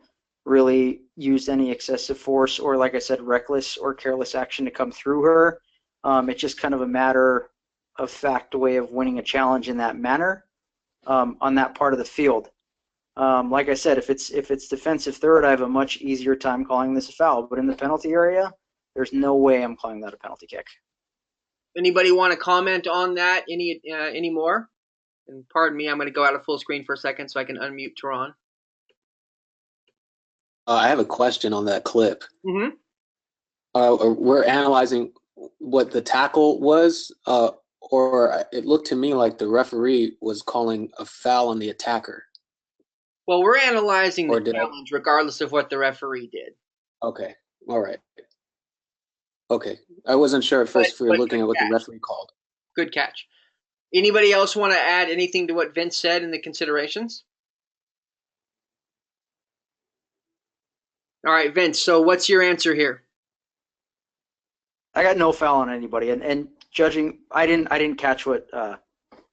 really used any excessive force or, like I said, reckless or careless action to come through her. It's just kind of a matter of fact, a way of winning a challenge in that manner on that part of the field. Like I said, if it's defensive third, I have a much easier time calling this a foul. But in the penalty area, there's no way I'm calling that a penalty kick. Anybody want to comment on that any more? And pardon me, I'm going to go out of full screen for a second so I can unmute Teron. I have a question on that clip. Mm-hmm. We're analyzing what the tackle was, or it looked to me like the referee was calling a foul on the attacker. Well, we're analyzing the challenge regardless of what the referee did. Okay. All right. Okay. I wasn't sure at first if we were looking at what the referee called. Good catch. Anybody else want to add anything to what Vince said in the considerations? All right, Vince, so what's your answer here? I got no foul on anybody, and judging, I didn't catch what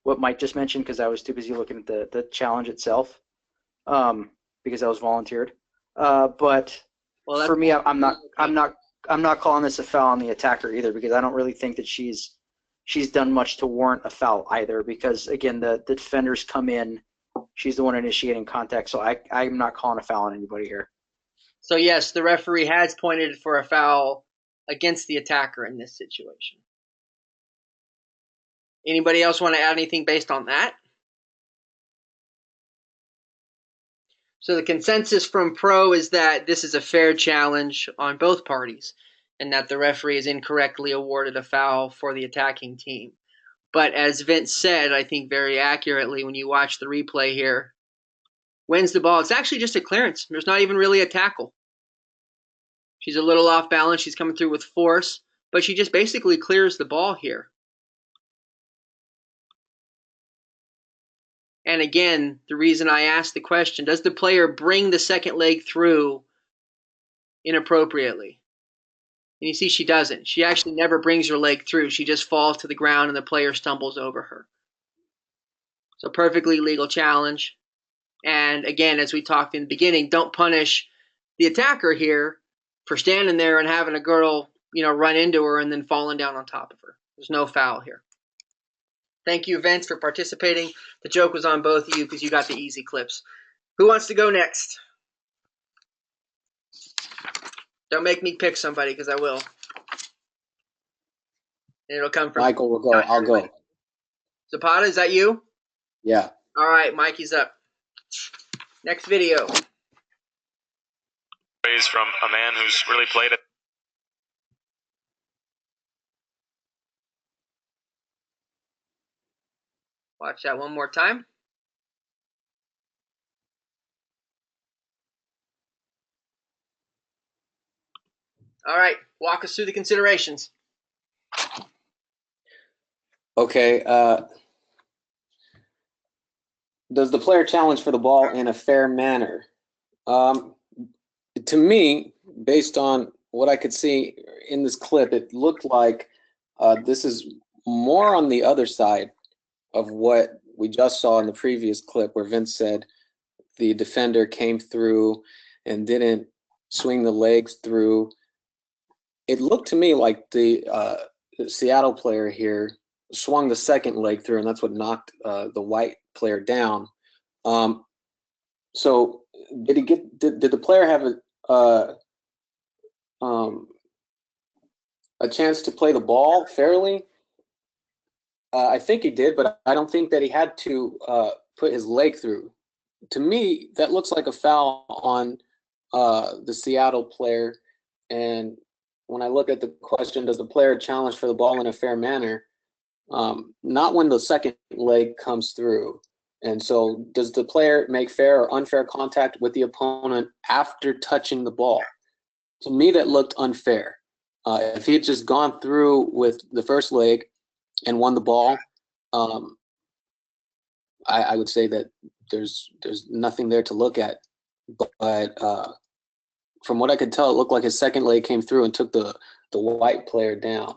Mike just mentioned because I was too busy looking at the challenge itself, because I was volunteered. But for me, I'm not calling this a foul on the attacker either because I don't really think that she's done much to warrant a foul either because again the defenders come in, she's the one initiating contact, so I'm not calling a foul on anybody here. So yes, the referee has pointed for a foul against the attacker in this situation. Anybody else want to add anything based on that? So the consensus from Pro is that this is a fair challenge on both parties and that the referee has incorrectly awarded a foul for the attacking team. But as Vince said, I think very accurately when you watch the replay here, wins the ball. It's actually just a clearance. There's not even really a tackle. She's a little off balance. She's coming through with force, but she just basically clears the ball here. And again, the reason I asked the question, does the player bring the second leg through inappropriately? And you see she doesn't. She actually never brings her leg through. She just falls to the ground and the player stumbles over her. So perfectly legal challenge. And again, as we talked in the beginning, don't punish the attacker here for standing there and having a girl, run into her and then falling down on top of her. There's no foul here. Thank you, Vince, for participating. The joke was on both of you because you got the easy clips. Who wants to go next? Don't make me pick somebody because I will. And it'll come from Michael will go. I'll go. Zapata, is that you? Yeah. All right, Mikey's up. Next video. Praise from a man who's really played it. Watch that one more time. All right, walk us through the considerations. Okay. Does the player challenge for the ball in a fair manner? To me, based on what I could see in this clip, it looked like this is more on the other side of what we just saw in the previous clip where Vince said the defender came through and didn't swing the legs through. It looked to me like the Seattle player here swung the second leg through, and that's what knocked the white player down. So did the player have a chance to play the ball fairly? I think he did, but I don't think that he had to put his leg through. To me, that looks like a foul on the Seattle player. And when I look at the question, does the player challenge for the ball in a fair manner? Not when the second leg comes through. And so does the player make fair or unfair contact with the opponent after touching the ball? To me, that looked unfair. If he had just gone through with the first leg and won the ball, I would say that there's nothing there to look at. But from what I could tell, it looked like his second leg came through and took the white player down.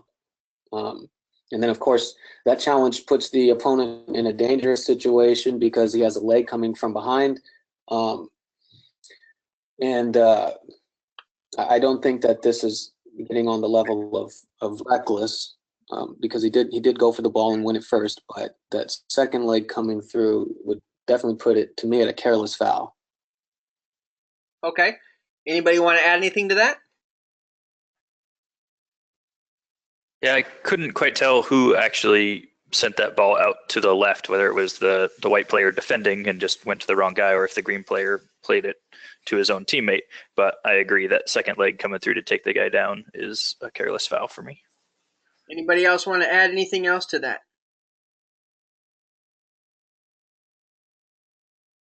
And then, of course, that challenge puts the opponent in a dangerous situation because he has a leg coming from behind. And I don't think that this is getting on the level of reckless because he did go for the ball and win it first. But that second leg coming through would definitely put it, to me, at a careless foul. Okay. Anybody want to add anything to that? Yeah, I couldn't quite tell who actually sent that ball out to the left, whether it was the white player defending and just went to the wrong guy or if the green player played it to his own teammate. But I agree that second leg coming through to take the guy down is a careless foul for me. Anybody else want to add anything else to that?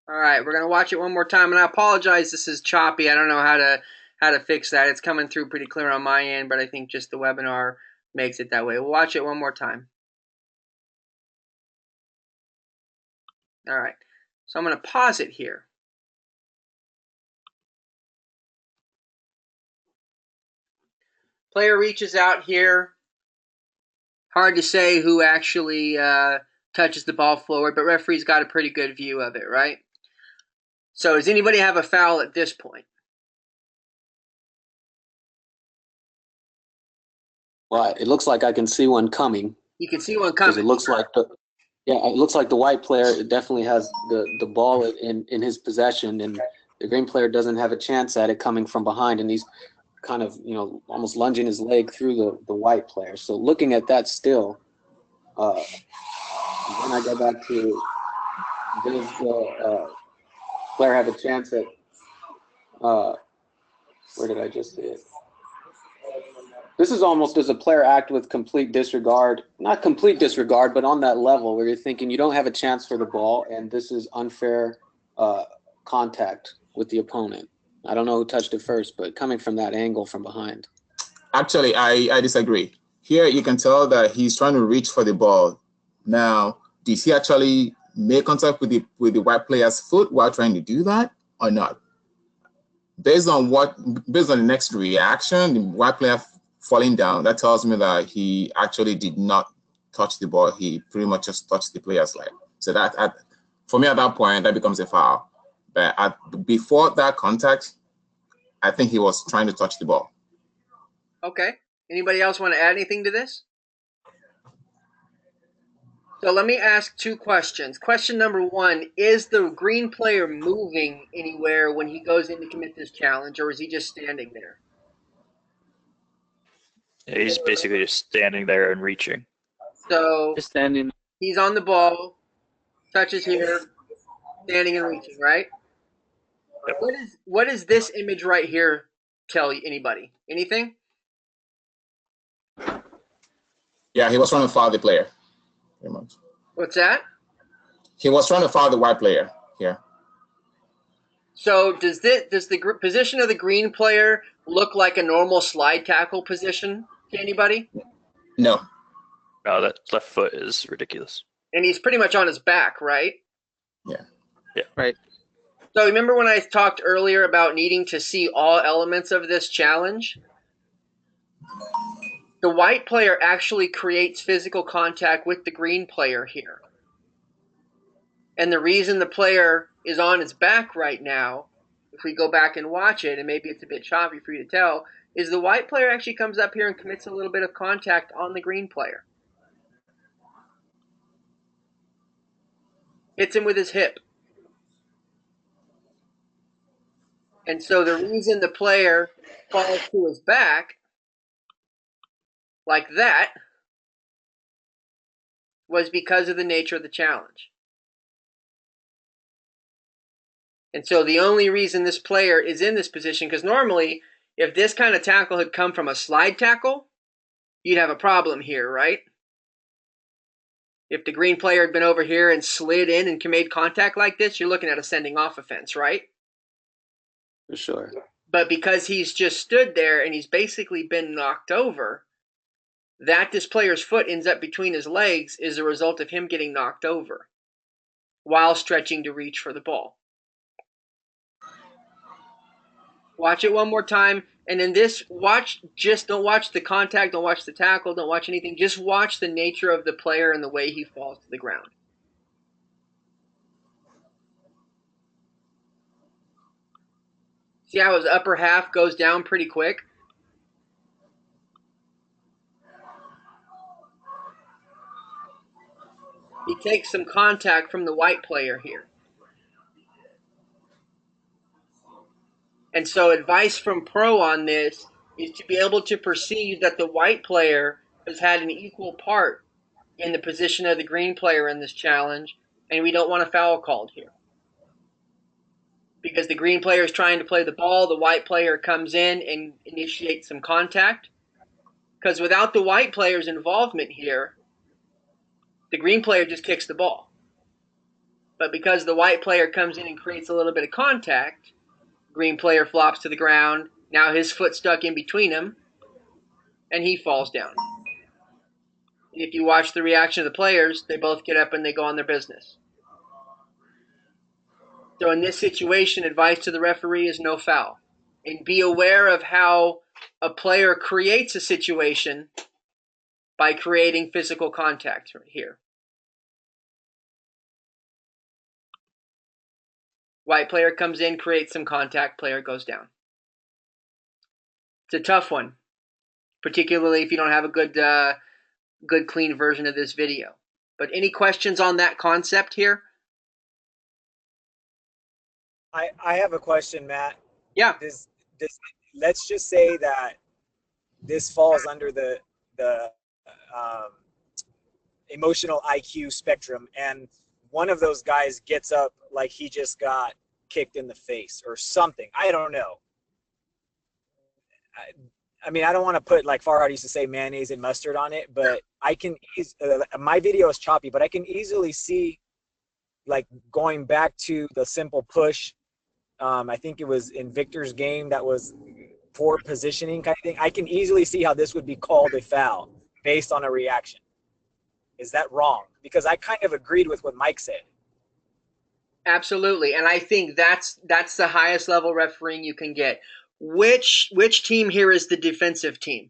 All right, we're going to watch it one more time. And I apologize, this is choppy. I don't know how to fix that. It's coming through pretty clear on my end, but I think just the webinar makes it that way. We'll watch it one more time. All right, so I'm going to pause it here. Player reaches out here. Hard to say who actually touches the ball forward, but referee's got a pretty good view of it, right? So does anybody have a foul at this point? Well, it looks like I can see one coming. You can see one coming. Because it looks like it looks like the white player definitely has the ball in his possession, and the green player doesn't have a chance at it coming from behind, and he's kind of almost lunging his leg through the white player. So looking at that still, then I go back to, does the player have a chance at where did I just see it? This is almost, does a player act with complete disregard? Not complete disregard, but on that level where you're thinking you don't have a chance for the ball, and this is unfair contact with the opponent. I don't know who touched it first, but coming from that angle from behind. Actually, I disagree. Here you can tell that he's trying to reach for the ball. Now, did he actually make contact with the white player's foot while trying to do that or not? Based on the next reaction, the white player falling down, that tells me that he actually did not touch the ball. He pretty much just touched the player's leg. So for me at that point, that becomes a foul. But before that contact, I think he was trying to touch the ball. Okay. Anybody else want to add anything to this? So let me ask 2 questions. Question number 1, is the green player moving anywhere when he goes in to commit this challenge, or is he just standing there? Yeah, he's basically just standing there and reaching. So Just standing. he's on the ball, touches here, standing and reaching, right? Yep. What is this image right here tell anybody? Anything? Yeah, he was trying to foul the player, pretty much. What's that? He was trying to foul the white player here. So does the position of the green player look like a normal slide tackle position to anybody? No. No, that left foot is ridiculous. And he's pretty much on his back, right? Yeah. Yeah. Right. So remember when I talked earlier about needing to see all elements of this challenge? The white player actually creates physical contact with the green player here. And the reason the player is on his back right now, if we go back and watch it, and maybe it's a bit choppy for you to tell, is the white player actually comes up here and commits a little bit of contact on the green player. Hits him with his hip. And so the reason the player falls to his back like that was because of the nature of the challenge. And so the only reason this player is in this position, because normally if this kind of tackle had come from a slide tackle, you'd have a problem here, right? If the green player had been over here and slid in and made contact like this, you're looking at a sending off offense, right? For sure. But because he's just stood there and he's basically been knocked over, that this player's foot ends up between his legs is a result of him getting knocked over while stretching to reach for the ball. Watch it one more time, and in this, don't watch the contact, don't watch the tackle, don't watch anything. Just watch the nature of the player and the way he falls to the ground. See how his upper half goes down pretty quick? He takes some contact from the white player here. And so advice from pro on this is to be able to perceive that the white player has had an equal part in the position of the green player in this challenge, and we don't want a foul called here. Because the green player is trying to play the ball, the white player comes in and initiates some contact. Because without the white player's involvement here, the green player just kicks the ball. But because the white player comes in and creates a little bit of contact, green player flops to the ground. Now his foot stuck in between him, and he falls down. If you watch the reaction of the players, they both get up and they go on their business. So in this situation, advice to the referee is no foul. And be aware of how a player creates a situation by creating physical contact here. White player comes in, creates some contact, player goes down. It's a tough one, particularly if you don't have a good clean version of this video. But any questions on that concept here? I have a question, Matt. Yeah. Let's just say that this falls under the emotional IQ spectrum, and one of those guys gets up like he just got kicked in the face or something. I don't know. I mean, I don't want to put, like Farhad used to say, mayonnaise and mustard on it, but I can my video is choppy, but I can easily see, like, going back to the simple push. I think it was in Victor's game that was poor positioning kind of thing. I can easily see how this would be called a foul based on a reaction. Is that wrong? Because I kind of agreed with what Mike said. Absolutely, and I think that's the highest level refereeing you can get. Which team here is the defensive team?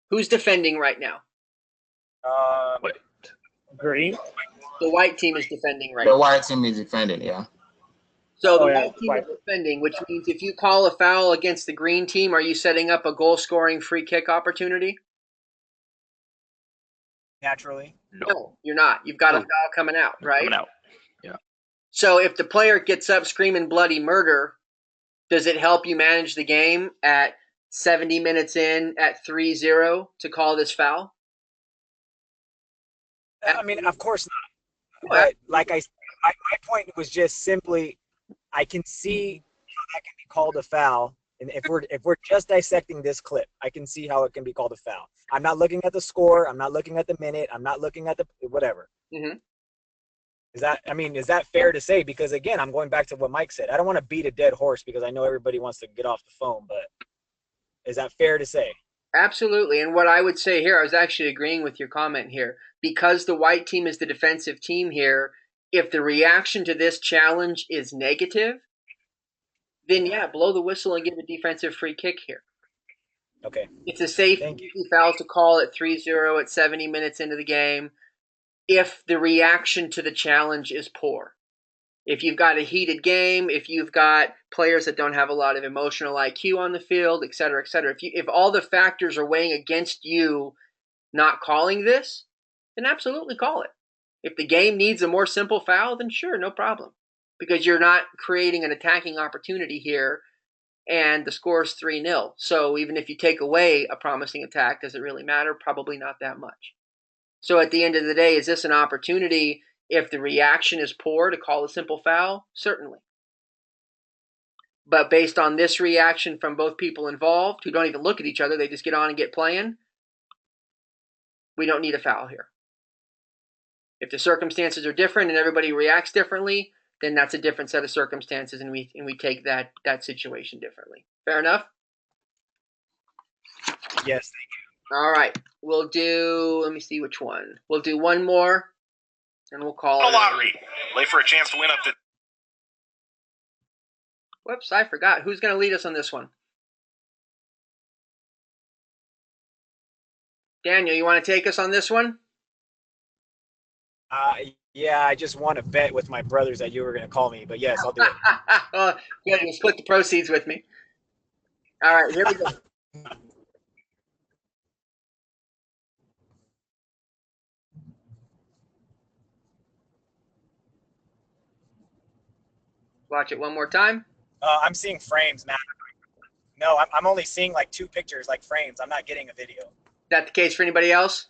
Who's defending right now? Green. The white team is defending right The now. white team is defending, yeah. So the Oh, yeah, white team white. is defending, which means if you call a foul against the green team, are you setting up a goal-scoring free kick opportunity? Naturally. No, you're not. You've got a foul coming out, right? Coming out. Yeah. So if the player gets up screaming bloody murder, does it help you manage the game at 70 minutes in at 3-0 to call this foul? I mean, of course not. But like I said, my point was just simply, I can see how that can be called a foul. And if we're just dissecting this clip, I can see how it can be called a foul. I'm not looking at the score. I'm not looking at the minute. I'm not looking at the whatever. Mm-hmm. Is that fair to say? Because again, I'm going back to what Mike said. I don't want to beat a dead horse because I know everybody wants to get off the phone, but is that fair to say? Absolutely. And what I would say here, I was actually agreeing with your comment here. Because the white team is the defensive team here, if the reaction to this challenge is negative, then yeah, blow the whistle and give a defensive free kick here. Okay. It's a safe, easy foul to call at 3-0 at 70 minutes into the game if the reaction to the challenge is poor. If you've got a heated game, if you've got players that don't have a lot of emotional IQ on the field, et cetera, if all the factors are weighing against you not calling this, then absolutely call it. If the game needs a more simple foul, then sure, no problem. Because you're not creating an attacking opportunity here, and the score is 3-0. So even if you take away a promising attack, does it really matter? Probably not that much. So at the end of the day, is this an opportunity, if the reaction is poor, to call a simple foul? Certainly. But based on this reaction from both people involved, who don't even look at each other, they just get on and get playing, we don't need a foul here. If the circumstances are different and everybody reacts differently, then that's a different set of circumstances, and we take that situation differently. Fair enough? Yes, thank you. All right. We'll do, let me see which one. We'll do one more, and we'll call it a lottery. Play for a chance to win up to. Whoops, I forgot. Who's going to lead us on this one? Daniel, you want to take us on this one? Yeah, I just won a bet with my brothers that you were going to call me, but yes, I'll do it. Oh, good. You'll split the proceeds with me. All right, here we go. Watch it one more time. I'm seeing frames, Matt. No, I'm only seeing like 2 pictures, like frames. I'm not getting a video. Is that the case for anybody else?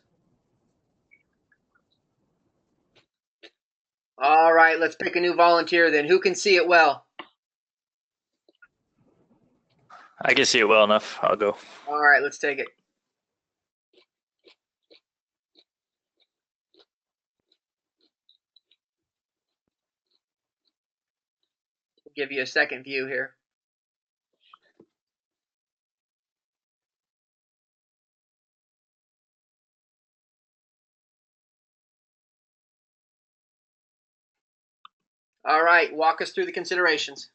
All right, let's pick a new volunteer then. Who can see it well? I can see it well enough. I'll go. All right, let's take it. I'll give you a second view here. All right, walk us through the considerations.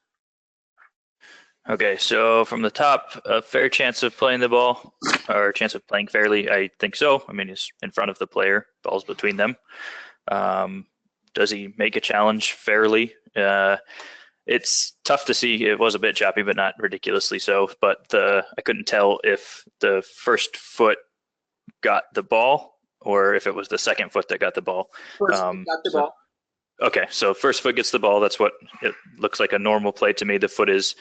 Okay, so from the top, a fair chance of playing the ball, or a chance of playing fairly, I think so. I mean, he's in front of the player, ball's between them. Does he make a challenge fairly? It's tough to see. It was a bit choppy, but not ridiculously so. But I couldn't tell if the first foot got the ball or if it was the second foot that got the ball. First foot got the ball. Okay, so first foot gets the ball. That's what it looks like a normal play to me. The foot is,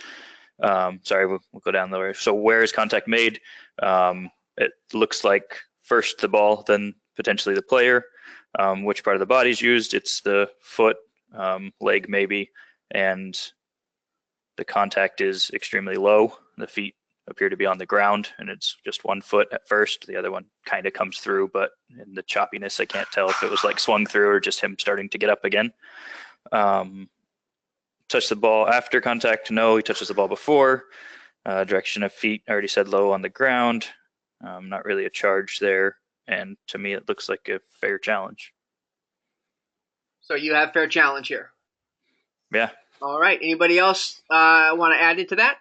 sorry, we'll go down the way. So where is contact made? It looks like first the ball, then potentially the player. Which part of the body is used? It's the foot, leg maybe, and the contact is extremely low. The feet appear to be on the ground, and it's just one foot at first. The other one kind of comes through, but in the choppiness, I can't tell if it was like swung through or just him starting to get up again. Touch the ball after contact? No, he touches the ball before. Direction of feet, I already said low on the ground. Not really a charge there, and to me, it looks like a fair challenge. So you have fair challenge here. Yeah. All right. Anybody else want to add into that?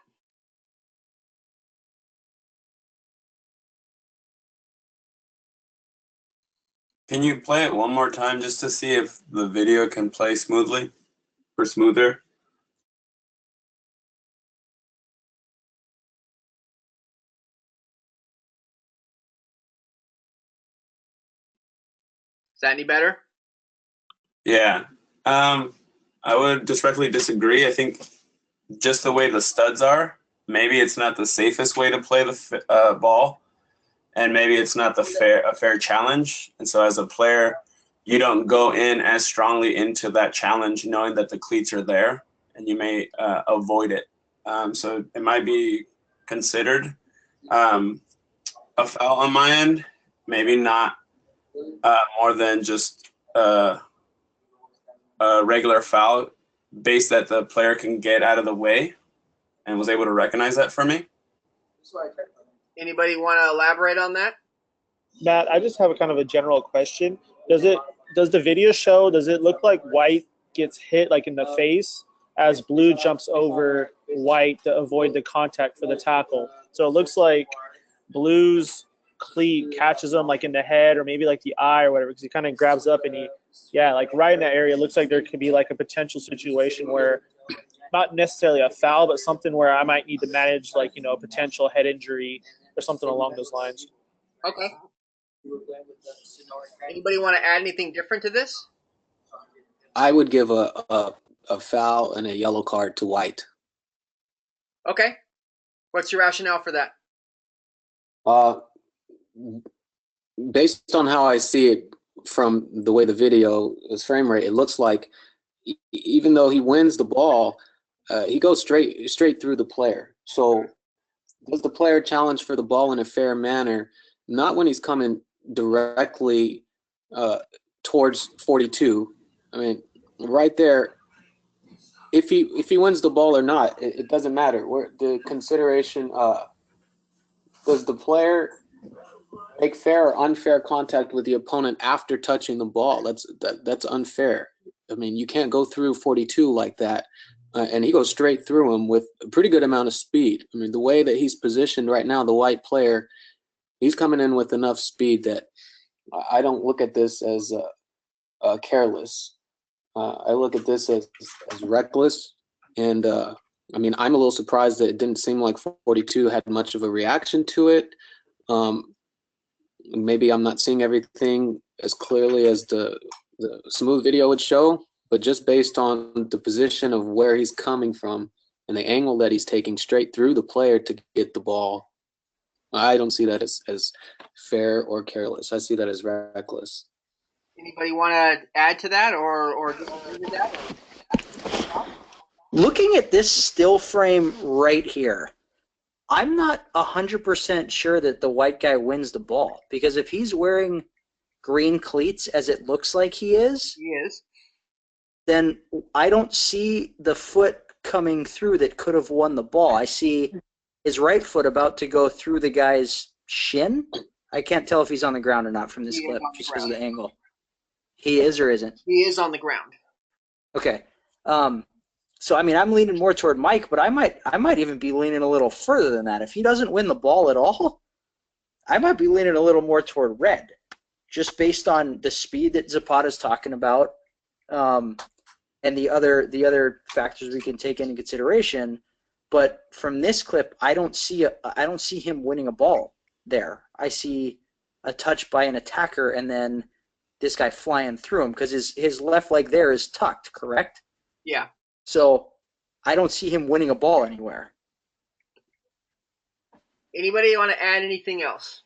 Can you play it one more time just to see if the video can play smoothly or smoother? Is that any better? Yeah. I would directly disagree. I think just the way the studs are, maybe it's not the safest way to play the ball, and maybe it's not a fair challenge. And so as a player, you don't go in as strongly into that challenge knowing that the cleats are there, and you may avoid it. So it might be considered a foul on my end, maybe not more than just a regular foul base that the player can get out of the way, and was able to recognize that for me. Anybody want to elaborate on that? Matt, I just have a kind of a general question. Does the video show, does it look like white gets hit like in the face as blue jumps over white to avoid the contact for the tackle? So it looks like blue's cleat catches him like in the head or maybe like the eye or whatever, because he kind of grabs up and like right in that area. It looks like there could be like a potential situation where not necessarily a foul, but something where I might need to manage like, a potential head injury or something along those lines. Okay. Anybody want to add anything different to this? I would give a foul and a yellow card to White. Okay. What's your rationale for that? Based on how I see it from the way the video is frame rate, it looks like even though he wins the ball, he goes straight through the player. So does the player challenge for the ball in a fair manner? Not when he's coming directly towards 42. I mean, right there, if he wins the ball or not, it doesn't matter. The consideration, does the player make fair or unfair contact with the opponent after touching the ball? That's unfair. I mean, you can't go through 42 like that. And he goes straight through him with a pretty good amount of speed. I mean, the way that he's positioned right now, the white player, he's coming in with enough speed that I don't look at this as careless. I look at this as reckless. And I mean, I'm a little surprised that it didn't seem like 42 had much of a reaction to it. Maybe I'm not seeing everything as clearly as the smooth video would show, but just based on the position of where he's coming from and the angle that he's taking straight through the player to get the ball, I don't see that as fair or careless. I see that as reckless. Anybody want to add to that or disagree with that? Looking at this still frame right here, I'm not 100% sure that the white guy wins the ball, because if he's wearing green cleats, as it looks like he is, then I don't see the foot coming through that could have won the ball. I see his right foot about to go through the guy's shin. I can't tell if he's on the ground or not from this clip just because of the angle. He is or isn't? He is on the ground. Okay. So I mean, I'm leaning more toward Mike, but I might even be leaning a little further than that. If he doesn't win the ball at all, I might be leaning a little more toward red, just based on the speed that Zapata's talking about, and the other factors we can take into consideration. But from this clip, I don't see him winning a ball there. I see a touch by an attacker and then this guy flying through him, because his left leg there is tucked, correct? Yeah. So I don't see him winning a ball anywhere. Anybody want to add anything else?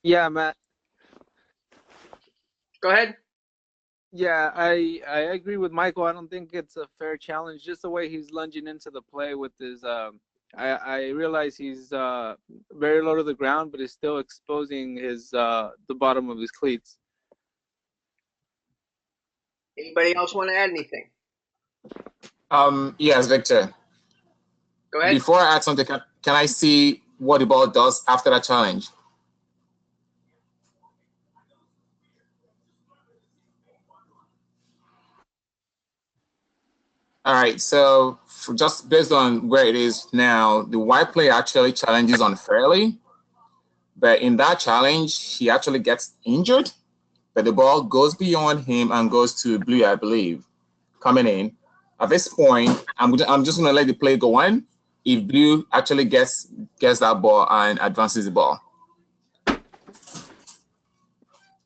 Yeah, Matt. Go ahead. Yeah, I agree with Michael. I don't think it's a fair challenge. Just the way he's lunging into the play with his, I realize he's very low to the ground, but he's still exposing his the bottom of his cleats. Anybody else want to add anything? Yes, Victor. Go ahead. Before I add something, can I see what the ball does after that challenge? All right, so just based on where it is now, the white player actually challenges unfairly, but in that challenge, he actually gets injured, but the ball goes beyond him and goes to blue, I believe, coming in. At this point, I'm just going to let the play go on. If blue actually gets that ball and advances the ball.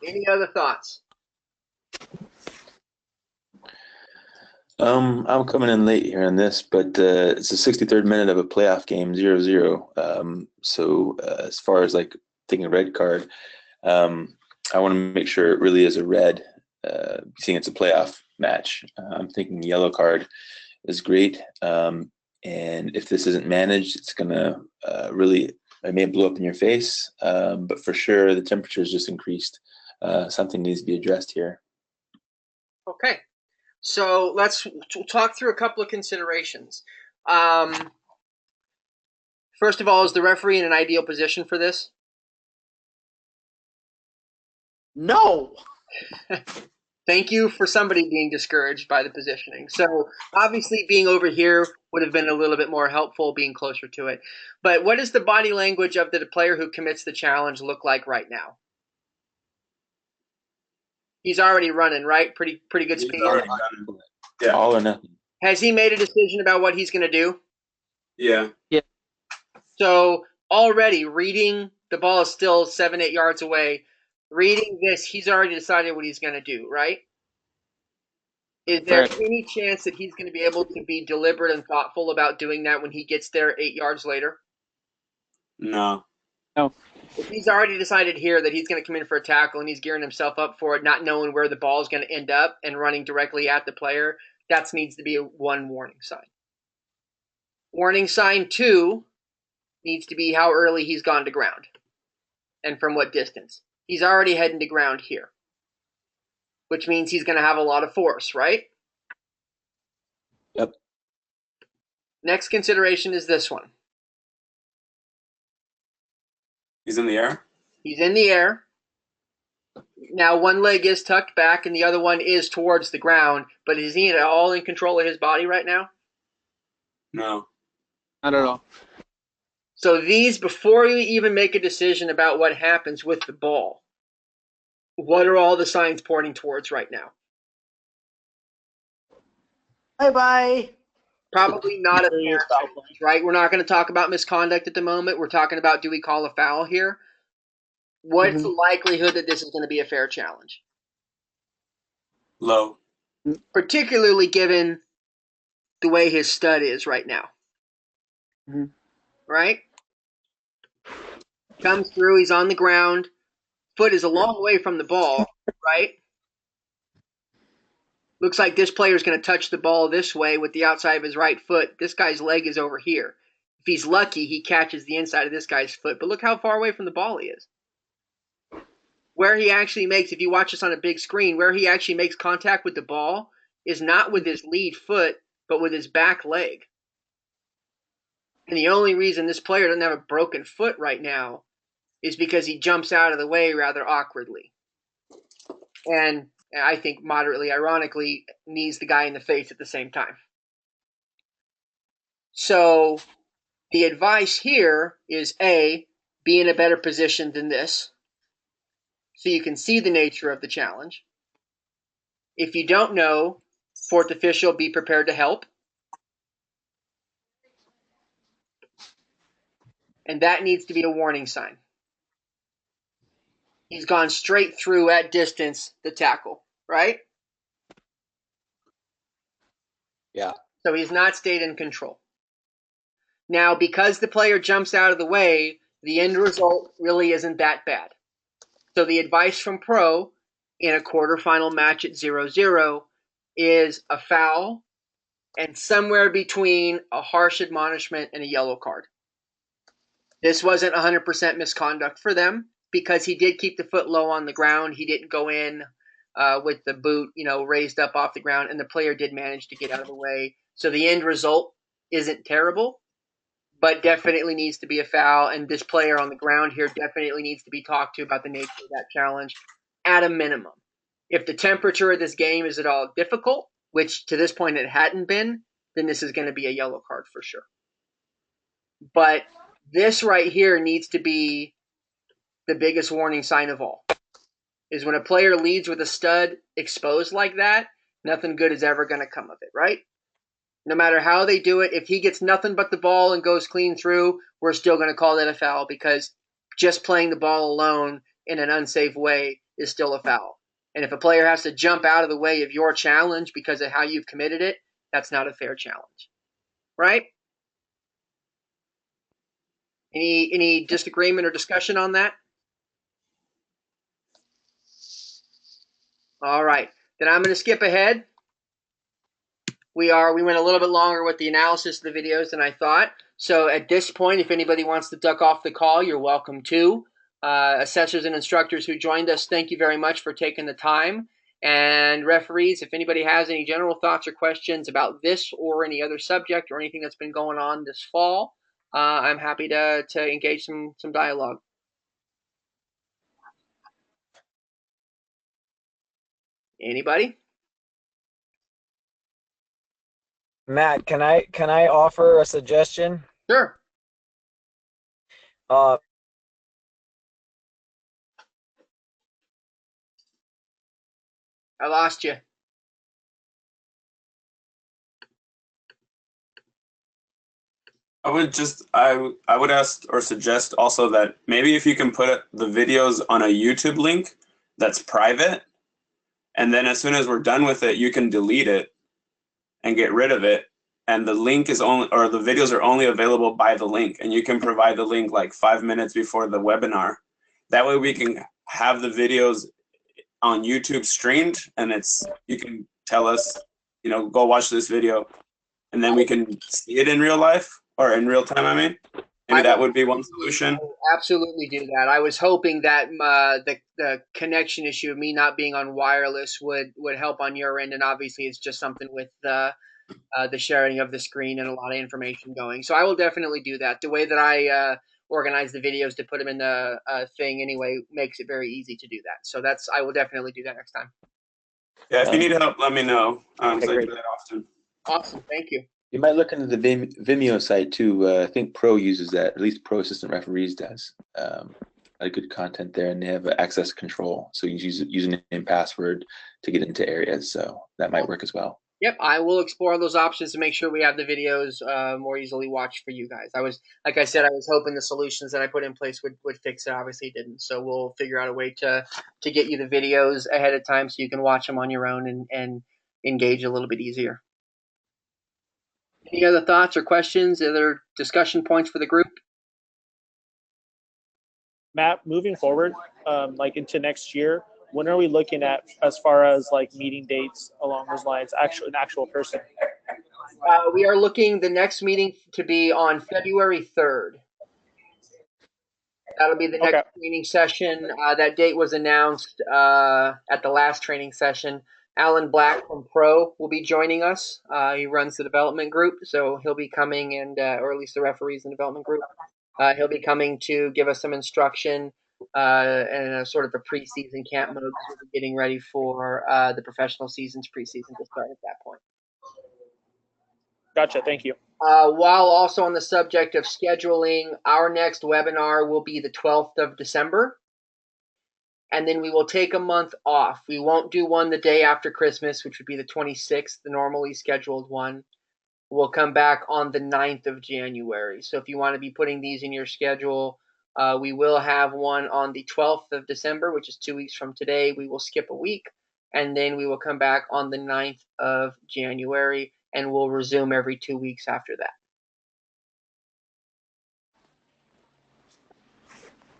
Any other thoughts? I'm coming in late here on this, but it's the 63rd minute of a playoff game, 0-0. So as far as like taking a red card, I want to make sure it really is a red, seeing it's a playoff match. I'm thinking yellow card is great. And if this isn't managed, it's going to really, it may blow up in your face, but for sure the temperature has just increased. Something needs to be addressed here. Okay. So let's talk through a couple of considerations. First of all, is the referee in an ideal position for this? No. Thank you for somebody being discouraged by the positioning. So obviously being over here would have been a little bit more helpful, being closer to it. But what does the body language of the player who commits the challenge look like right now? He's already running, right? Pretty good speed. Yeah. All or nothing. Has he made a decision about what he's going to do? Yeah. Yeah. So already reading, the ball is still 7-8 yards away. Reading this, he's already decided what he's going to do, right? Is there any chance that he's going to be able to be deliberate and thoughtful about doing that when he gets there 8 yards later? No. No. If he's already decided here that he's going to come in for a tackle and he's gearing himself up for it, not knowing where the ball is going to end up and running directly at the player, that needs to be one warning sign. Warning sign 2 needs to be how early he's gone to ground and from what distance. He's already heading to ground here, which means he's going to have a lot of force, right? Yep. Next consideration is this one. He's in the air? He's in the air. Now, one leg is tucked back and the other one is towards the ground, but is he at all in control of his body right now? No. Not at all. So these, before you even make a decision about what happens with the ball, what are all the signs pointing towards right now? Bye-bye. Probably not a fair challenge, right? We're not going to talk about misconduct at the moment. We're talking about, do we call a foul here? What's the likelihood that this is going to be a fair challenge? Low. Particularly given the way his stud is right now. Right? Comes through, he's on the ground. Foot is a long way from the ball, right? Looks like this player is going to touch the ball this way with the outside of his right foot. This guy's leg is over here. If he's lucky, he catches the inside of this guy's foot. But look how far away from the ball he is. Where he actually makes, if you watch this on a big screen, where he actually makes contact with the ball is not with his lead foot, but with his back leg. And the only reason this player doesn't have a broken foot right now is because he jumps out of the way rather awkwardly. And I think moderately ironically knees the guy in the face at the same time. So the advice here is A, be in a better position than this so you can see the nature of the challenge. If you don't know, fourth official, be prepared to help. And that needs to be a warning sign. He's gone straight through at distance the tackle, right? Yeah. So he's not stayed in control. Now, because the player jumps out of the way, the end result really isn't that bad. So the advice from Pro in a quarterfinal match at 0-0 is a foul and somewhere between a harsh admonishment and a yellow card. This wasn't 100% misconduct for them because he did keep the foot low on the ground. He didn't go in with the boot, raised up off the ground, and the player did manage to get out of the way. So the end result isn't terrible, but definitely needs to be a foul. And this player on the ground here definitely needs to be talked to about the nature of that challenge at a minimum. If the temperature of this game is at all difficult, which to this point it hadn't been, then this is going to be a yellow card for sure. But this right here needs to be the biggest warning sign of all, is when a player leads with a stud exposed like that, nothing good is ever going to come of it, right? No matter how they do it, if he gets nothing but the ball and goes clean through, we're still going to call that a foul, because just playing the ball alone in an unsafe way is still a foul. And if a player has to jump out of the way of your challenge because of how you've committed it, that's not a fair challenge, right? Any disagreement or discussion on that? All right, then I'm going to skip ahead. We went a little bit longer with the analysis of the videos than I thought. So at this point, if anybody wants to duck off the call, you're welcome to. Assessors and instructors who joined us, thank you very much for taking the time. And referees, if anybody has any general thoughts or questions about this or any other subject or anything that's been going on this fall, I'm happy to engage some dialogue. Anybody? Matt, can I offer a suggestion? Sure. Uh, I lost you. I would ask or suggest also that maybe if you can put the videos on a YouTube link that's private, and then as soon as we're done with it, you can delete it and get rid of it. And the link is only, or the videos are only available by the link, and you can provide the link like 5 minutes before the webinar. That way we can have the videos on YouTube streamed, and you can tell us, go watch this video, and then we can see it in real life, or in real time, I mean. Maybe that would be one solution. I will absolutely do that. I was hoping that the connection issue of me not being on wireless would help on your end, and obviously it's just something with the sharing of the screen and a lot of information going. So I will definitely do that. The way that I organize the videos to put them in the thing anyway makes it very easy to do that. So I will definitely do that next time. Yeah, if you need help, let me know. Okay, I great. do that often. Awesome, thank you. You might look into the Vimeo site too. I think Pro uses that. At least Pro Assistant Referees does. A good content there, and they have access control, so you use username and password to get into areas. So that might work as well. Yep, I will explore those options to make sure we have the videos more easily watched for you guys. Like I said, I was hoping the solutions that I put in place would fix it. Obviously, it didn't. So we'll figure out a way to get you the videos ahead of time so you can watch them on your own and engage a little bit easier. Any other thoughts or questions? Other discussion points for the group? Matt, moving forward, like into next year, when are we looking at as far as like meeting dates along those lines, an actual person? We are looking the next meeting to be on February 3rd. That'll be the next training session. That date was announced at the last training session. Alan Black from Pro will be joining us. He runs the development group, so he'll be coming or at least the referees in the development group. He'll be coming to give us some instruction and a sort of a preseason camp mode. So we're getting ready for the professional season's preseason to start at that point. Gotcha. Thank you. While also on the subject of scheduling, our next webinar will be the 12th of December. And then we will take a month off. We won't do one the day after Christmas, which would be the 26th, the normally scheduled one. We'll come back on the 9th of January. So if you want to be putting these in your schedule, we will have one on the 12th of December, which is 2 weeks from today. We will skip a week, and then we will come back on the 9th of January, and we'll resume every 2 weeks after that.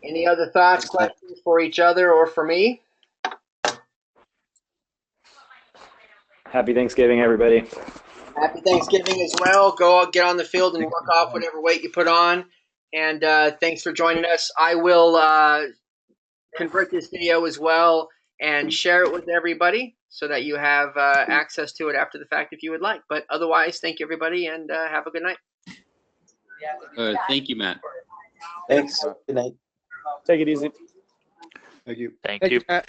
Any other thoughts, questions for each other or for me? Happy Thanksgiving, everybody. Happy Thanksgiving as well. Go out, get on the field and work off whatever weight you put on. And thanks for joining us. I will convert this video as well and share it with everybody so that you have access to it after the fact if you would like. But otherwise, thank you, everybody, and have a good night. Thank you, Matt. Thanks. Good night. Take it easy. Thank you. Matt.